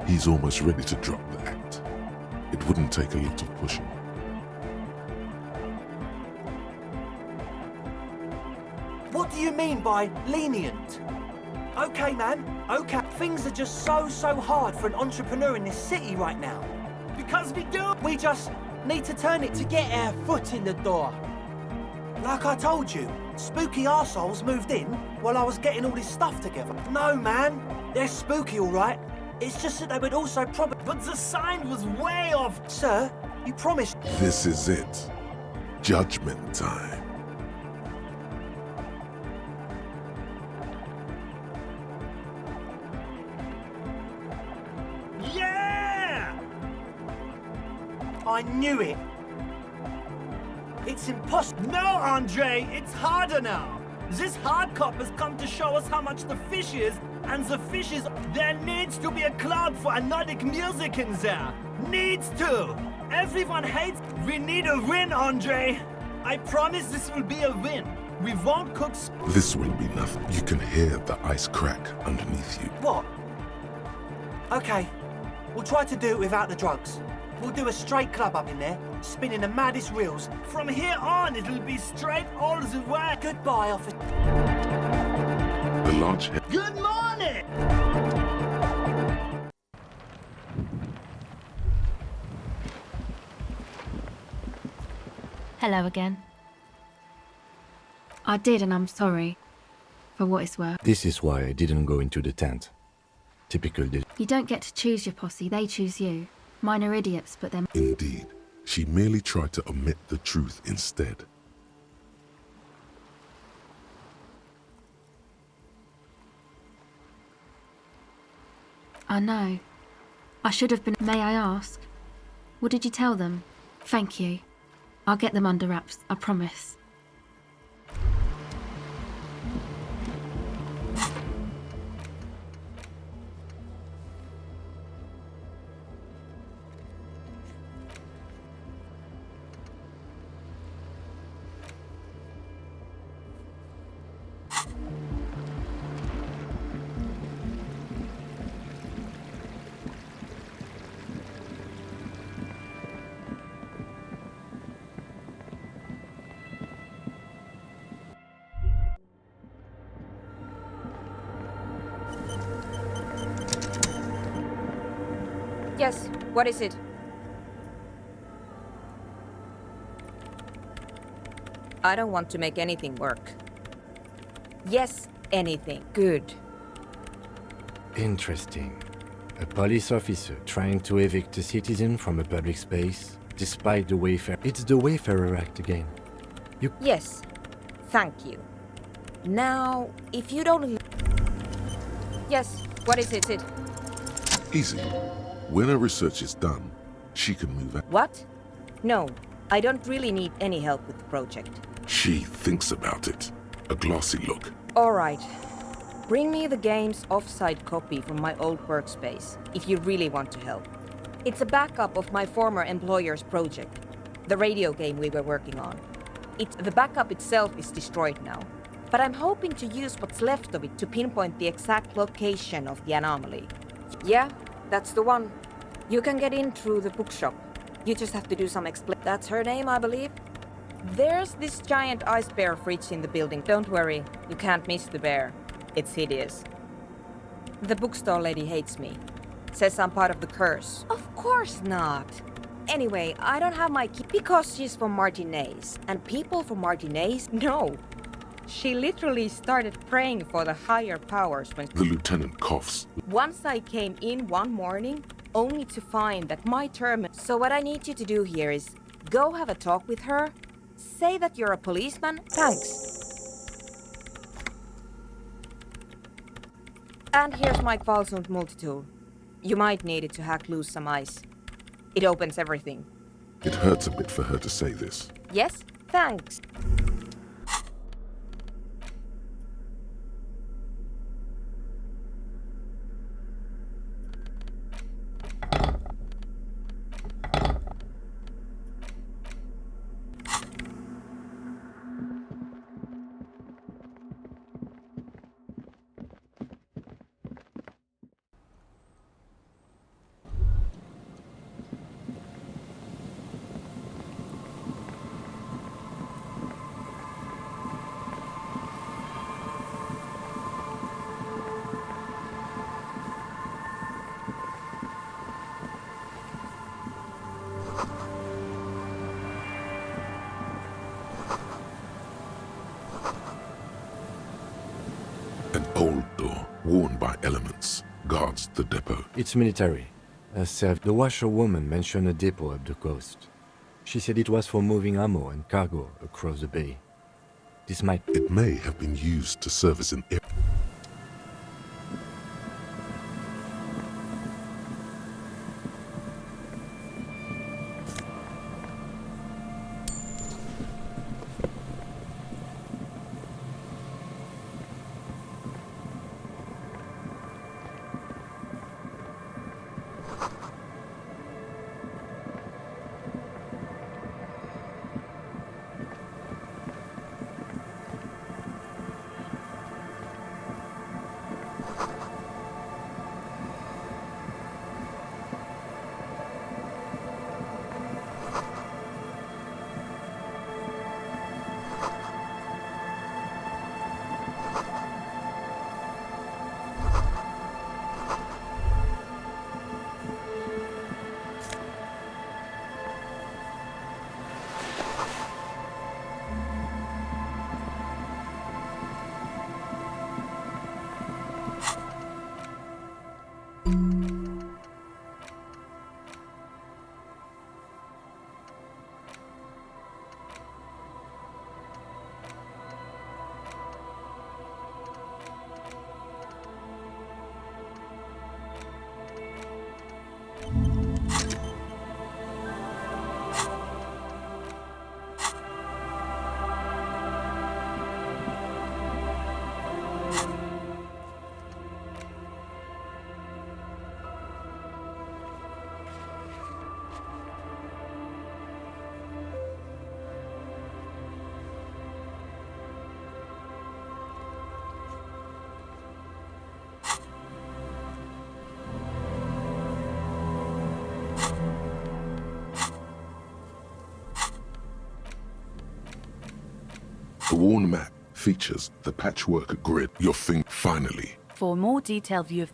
He's almost ready to drop the act. It wouldn't take a lot of pushing. What do you mean by lenient? Okay, man, okay. Things are just so hard for an entrepreneur in this city right now. Because we do! We just need to turn it to get our foot in the door. Like I told you, spooky arseholes moved in while I was getting all this stuff together. No, man, they're spooky, all right. It's just that they would also probably... But the sign was way off! Sir, you promised... This is it. Judgment time. Yeah! I knew it. It's impossible. No, Andre, it's harder now. This hard cop has come to show us how much the fish is, and the fish is... There needs to be a cloud for anodic music in there. Needs to. Everyone hates... We need a win, Andre. I promise this will be a win. We won't cook... This will be nothing. You can hear the ice crack underneath you. What? Okay, we'll try to do it without the drugs. We'll do a straight club up in there, spinning the maddest reels. From here on, it'll be straight all the way. Goodbye, officer. The large head... Good morning! Hello again. I did, and I'm sorry. For what it's worth. This is why I didn't go into the tent. Typical. You don't get to choose your posse, they choose you. Mine are idiots, but they're... Indeed. She merely tried to omit the truth instead. I know. I should have been... May I ask? What did you tell them? Thank you. I'll get them under wraps, I promise. Yes, what is it? I don't want to make anything work. Yes, anything. Good. Interesting. A police officer trying to evict a citizen from a public space, despite the Wayfarer. It's the Wayfarer Act again. Yes, thank you. Now, if you don't... Yes, what is it? Easy. When her research is done, she can move out. What? No, I don't really need any help with the project. She thinks about it. A glossy look. All right. Bring me the game's off-site copy from my old workspace, if you really want to help. It's a backup of my former employer's project, the radio game we were working on. The backup itself is destroyed now, but I'm hoping to use what's left of it to pinpoint the exact location of the anomaly. Yeah, that's the one. You can get in through the bookshop. You just have to do some That's her name, I believe. There's this giant ice bear fridge in the building. Don't worry, you can't miss the bear. It's hideous. The bookstore lady hates me. Says I'm part of the curse. Of course not. Anyway, I don't have my key because she's from Martinez. And people from Martinez know. She literally started praying for the higher powers when The lieutenant coughs. Once I came in one morning, only to find that my term... So what I need you to do here is go have a talk with her, say that you're a policeman, thanks. And here's my Qualsund multi-tool. You might need it to hack loose some ice. It opens everything. It hurts a bit for her to say this. Yes? Thanks. An old door, worn by elements, guards the depot. It's military. The washerwoman mentioned a depot up the coast. She said it was for moving ammo and cargo across the bay. It may have been used to service an air. The worn map features the patchwork grid. Your thing finally. For a more detailed view of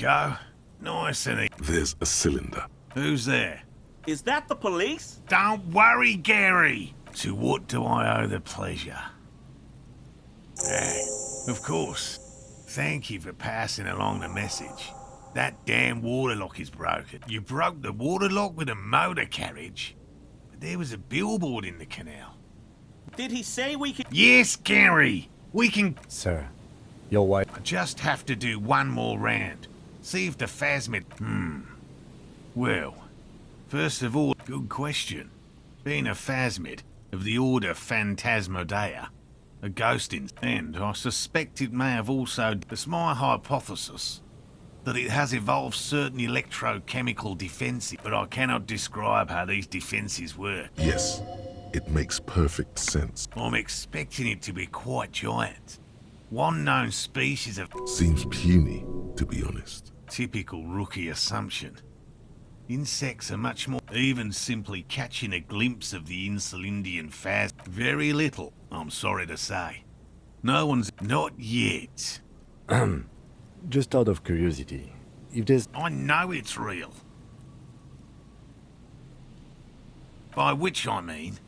go. Nice and easy. There's a cylinder. Who's there? Is that the police? Don't worry, Gary. To what do I owe the pleasure? Of course. Thank you for passing along the message. That damn water lock is broken. You broke the water lock with a motor carriage? But there was a billboard in the canal. Did he say we could... Yes, Gary! We can... Sir, your wife... I just have to do one more round. See if the phasmid... Well, first of all, good question. Being a phasmid of the order Phantasmodea, a ghosting, and I suspect it may have also... It's my hypothesis that it has evolved certain electrochemical defenses, but I cannot describe how these defenses work. Yes, it makes perfect sense. I'm expecting it to be quite giant. One known species of... Seems puny, to be honest. Typical rookie assumption. Insects are much more... Even simply catching a glimpse of the Insulindian phas... Very little, I'm sorry to say. No one's... Not yet. Just out of curiosity, if there's... I know it's real. By which I mean,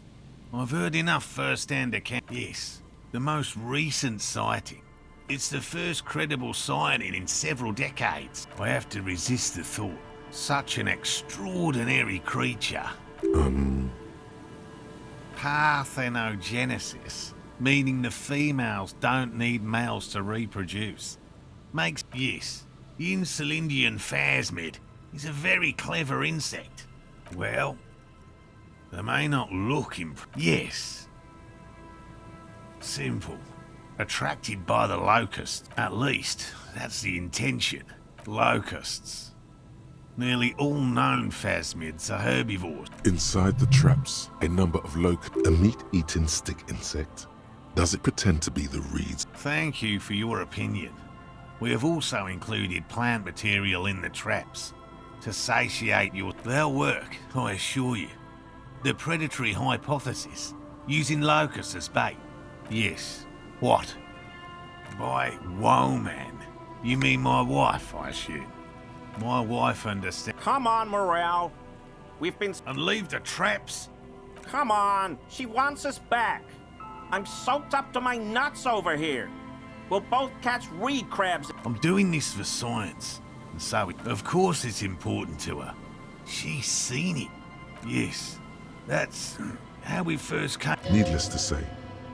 I've heard enough first-hand account. Yes, the most recent sighting. It's the first credible sighting in several decades. I have to resist the thought. Such an extraordinary creature. Parthenogenesis, meaning the females don't need males to reproduce. Makes... Yes, the Insulindian phasmid is a very clever insect. Well, they may not look Yes. Simple. Attracted by the locusts. At least, that's the intention. Locusts. Nearly all known phasmids are herbivores. Inside the traps, a number of a meat-eating stick insect. Does it pretend to be the reeds? Thank you for your opinion. We have also included plant material in the traps to satiate your... They'll work, I assure you. The predatory hypothesis, using locusts as bait. Yes. What? By woman, you mean my wife, I assume? My wife understands... Come on, Morale. We've been... And leave the traps? Come on, she wants us back. I'm soaked up to my nuts over here. We'll both catch reed crabs. I'm doing this for science, and so of course it's important to her. She's seen it. Yes, that's how we first came. Needless to say,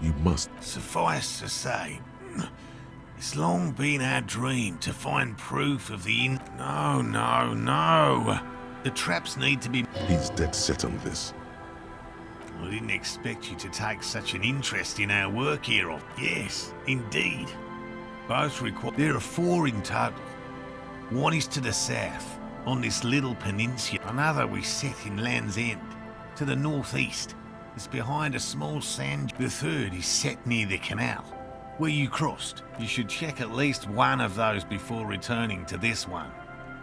you must... Suffice to say, it's long been our dream to find proof of the No. The traps need to be... He's dead set on this. I didn't expect you to take such an interest in our work here. Yes, indeed. Both require... There are 4 in total. One is to the south, on this little peninsula. Another we set in Land's End, to the northeast. It's behind a small sand. The third is set near the canal, where you crossed. You should check at least one of those before returning to this one,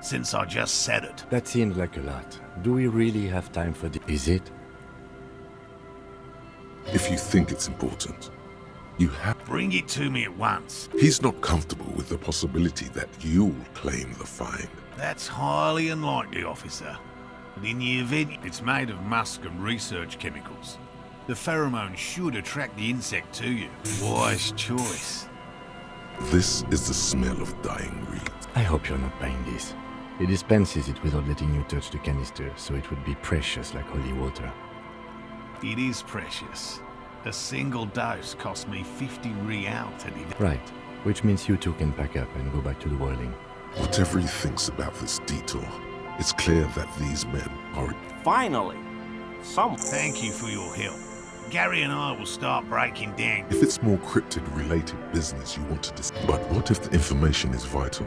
since I just said it. That seems like a lot. Do we really have time for this? Is it? If you think it's important, you have... Bring it to me at once. He's not comfortable with the possibility that you'll claim the find. That's highly unlikely, officer. But in the event, it's made of musk and research chemicals. The pheromone should attract the insect to you. Wise choice. This is the smell of dying reeds. I hope you're not buying this. He dispenses it without letting you touch the canister, so it would be precious like holy water. It is precious. A single dose cost me 50 real to develop. Right, which means you two can pack up and go back to the whirling. Whatever he thinks about this detour, it's clear that these men are... Finally! Thank you for your help. Gary and I will start breaking down. If it's more cryptid-related business you want to discuss... But what if the information is vital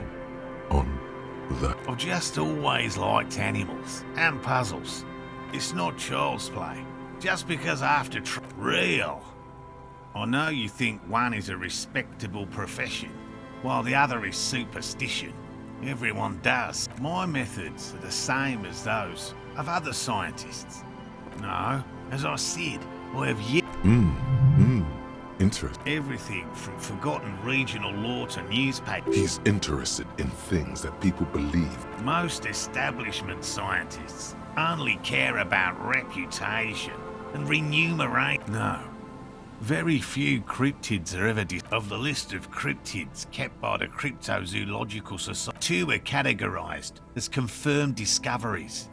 on the... I've just always liked animals and puzzles. It's not child's play. Just because after real. I know you think one is a respectable profession, while the other is superstition. Everyone does. My methods are the same as those of other scientists. No, as I said, I have yet... interested? Everything from forgotten regional lore to newspapers. He's interested in things that people believe. Most establishment scientists only care about reputation and remuneration. No. Very few cryptids are ever of the list of cryptids kept by the Cryptozoological Society. 2 were categorized as confirmed discoveries.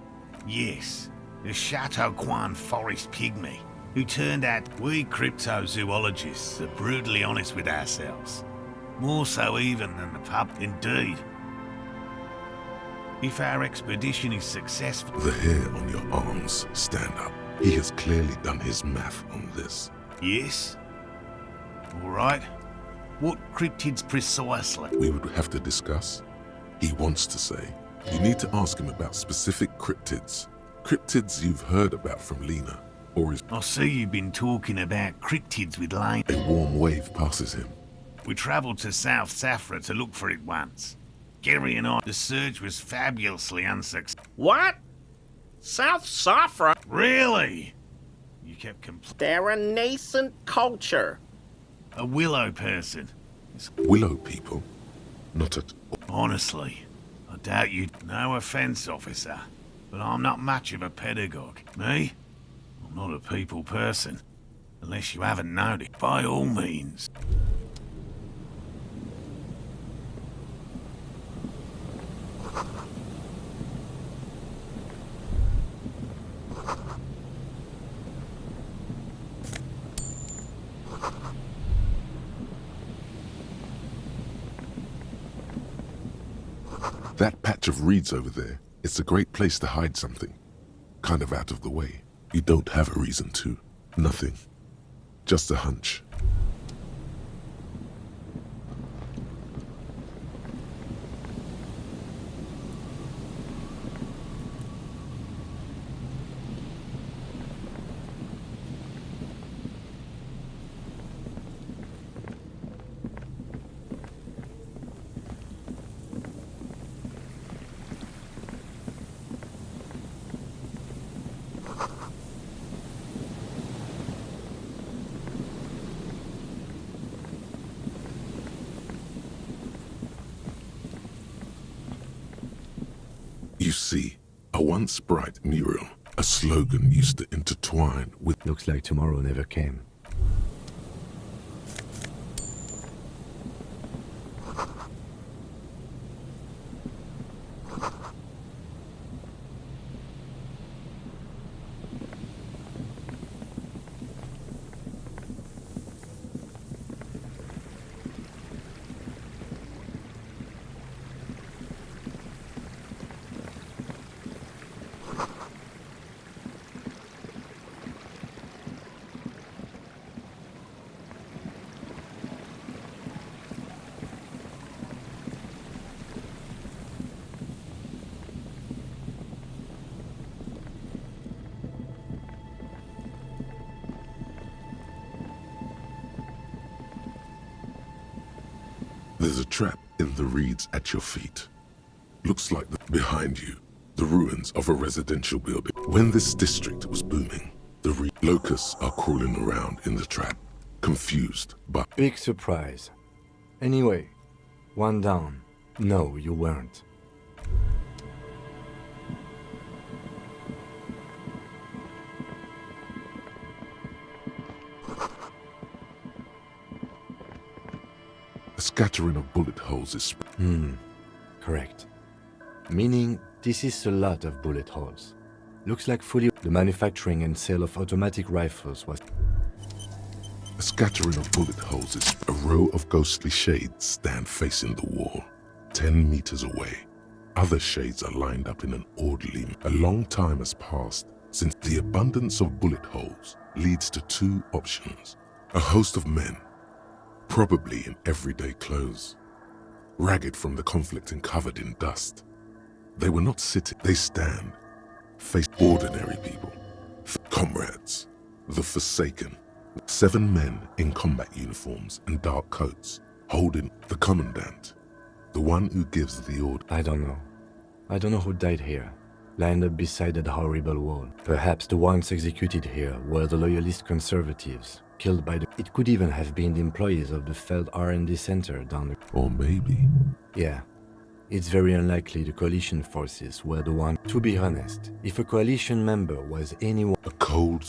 Yes, the Chateauquan forest pygmy, who turned out we cryptozoologists are brutally honest with ourselves. More so even than the pub. Indeed. If our expedition is successful... The hair on your arms stand up. He has clearly done his math on this. Yes? All right. What cryptids precisely? We would have to discuss. He wants to say. You need to ask him about specific cryptids. Cryptids you've heard about from Lena, or is... I see you've been talking about cryptids with Lane. A warm wave passes him. We travelled to South Safra to look for it once. Gary and I, the search was fabulously unsuccessful. What? South Safra? Really? You kept complaining. They're a nascent culture. A willow person. Willow people? Not at all. Honestly, I doubt you. No offence, officer, but I'm not much of a pedagogue. Me? I'm not a people person. Unless you haven't noticed. By all means. That patch of reeds over there, it's a great place to hide something. Kind of out of the way. You don't have a reason to. Nothing. Just a hunch. You see, a once bright mural, a slogan used to intertwine with... Looks like tomorrow never came. There's a trap in the reeds at your feet. Looks like behind you, the ruins of a residential building. When this district was booming, the locusts are crawling around in the trap, confused but... Big surprise. Anyway, one down. No, you weren't. A scattering of bullet holes is... Correct. Meaning, this is a lot of bullet holes. Looks like fully... The manufacturing and sale of automatic rifles was... A scattering of bullet holes is... A row of ghostly shades stand facing the wall, 10 meters away. Other shades are lined up in an orderly... A long time has passed since the abundance of bullet holes leads to 2 options. A host of men, probably in everyday clothes, ragged from the conflict and covered in dust. They were not sitting, they stand, face ordinary people, comrades, the Forsaken. 7 men in combat uniforms and dark coats, holding the commandant, the one who gives the order. I don't know. I don't know who died here. lined up beside that horrible wall. Perhaps the ones executed here were the loyalist conservatives, killed by the... It could even have been the employees of the failed R&D center down the... Or maybe... Yeah. It's very unlikely the coalition forces were the one. To be honest, if a coalition member was anyone... A cold...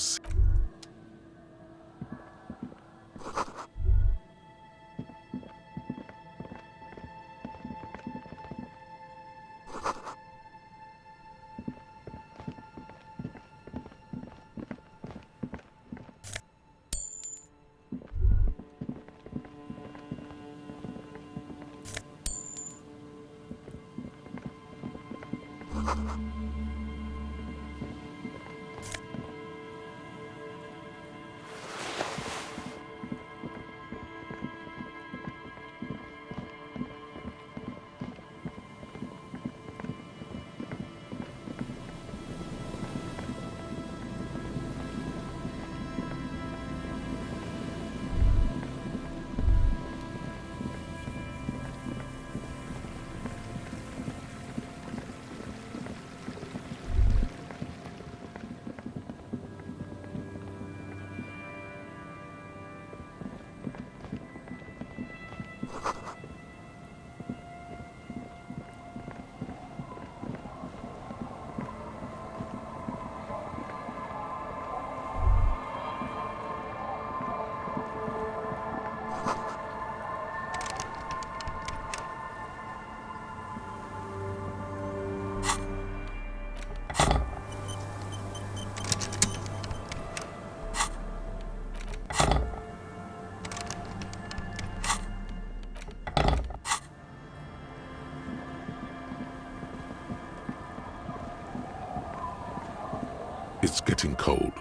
It's getting cold.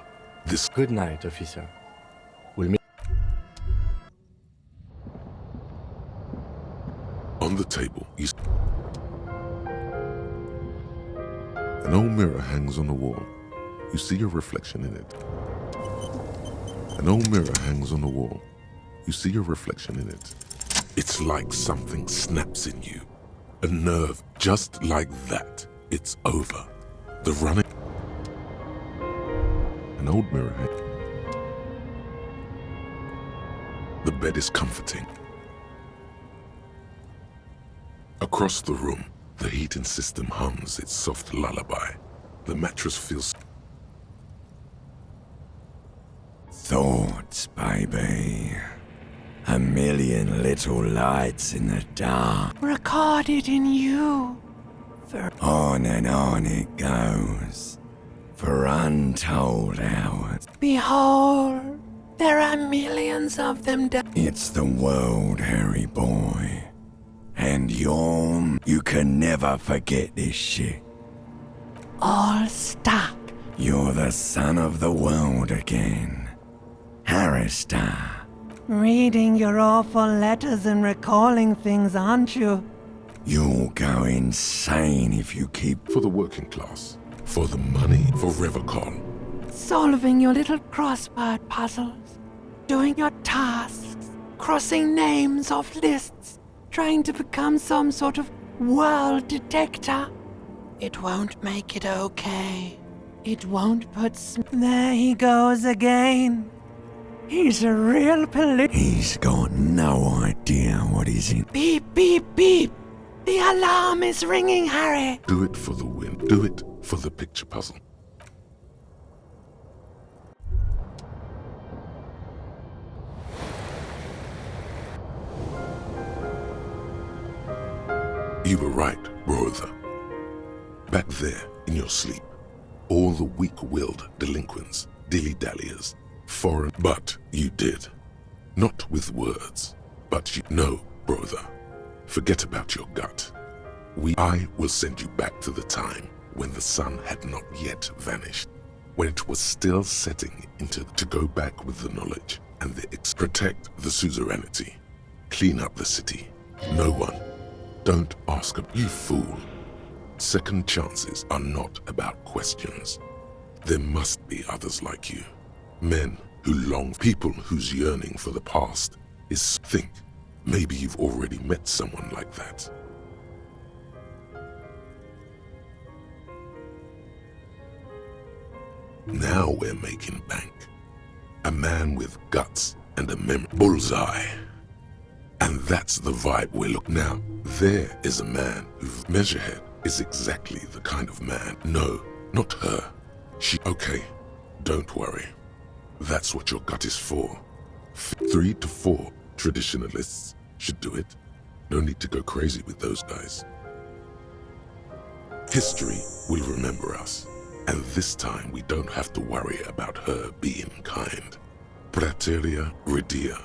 This... Good night, officer. We'll meet... On the table, an old mirror hangs on the wall. You see your reflection in it. An old mirror hangs on the wall. You see your reflection in it. It's like something snaps in you. A nerve, just like that. It's over. The running... An old mirror. The bed is comforting. Across the room, the heating system hums its soft lullaby. The mattress feels... Thoughts, baby. A million little lights in the dark. Recorded in you. On and on it goes. For untold hours. Behold, there are millions of them. It's the world, Harry boy. And you can never forget this shit. All stuck. You're the son of the world again. Harrister. Reading your awful letters and recalling things, aren't you? You'll go insane if you keep... For the working class. For the money, for Revacon. Solving your little crossword puzzles. Doing your tasks. Crossing names off lists. Trying to become some sort of world detector. It won't make it okay. It won't put... There he goes again. He's a real He's got no idea what he's in. Beep, beep, beep. The alarm is ringing, Harry. Do it for the win. Do it for the picture puzzle. You were right, brother. Back there, in your sleep, all the weak-willed delinquents, dilly-dalliers, foreign... But you did. Not with words, but you know, brother. Forget about your gut. I will send you back to the time when the sun had not yet vanished, when it was still setting into... To go back with the knowledge and protect the suzerainty. Clean up the city. No one. Don't ask you fool. Second chances are not about questions. There must be others like you. Men who long, people whose yearning for the past is... Think, maybe you've already met someone like that. Now we're making bank. A man with guts and a bullseye. And that's the vibe we're looking now. There is a man whose Measurehead is exactly the kind of man. No, not her. Okay, don't worry. That's what your gut is for. 3 to 4 traditionalists should do it. No need to go crazy with those guys. History will remember us. And this time we don't have to worry about her being kind. Prateria Ridia.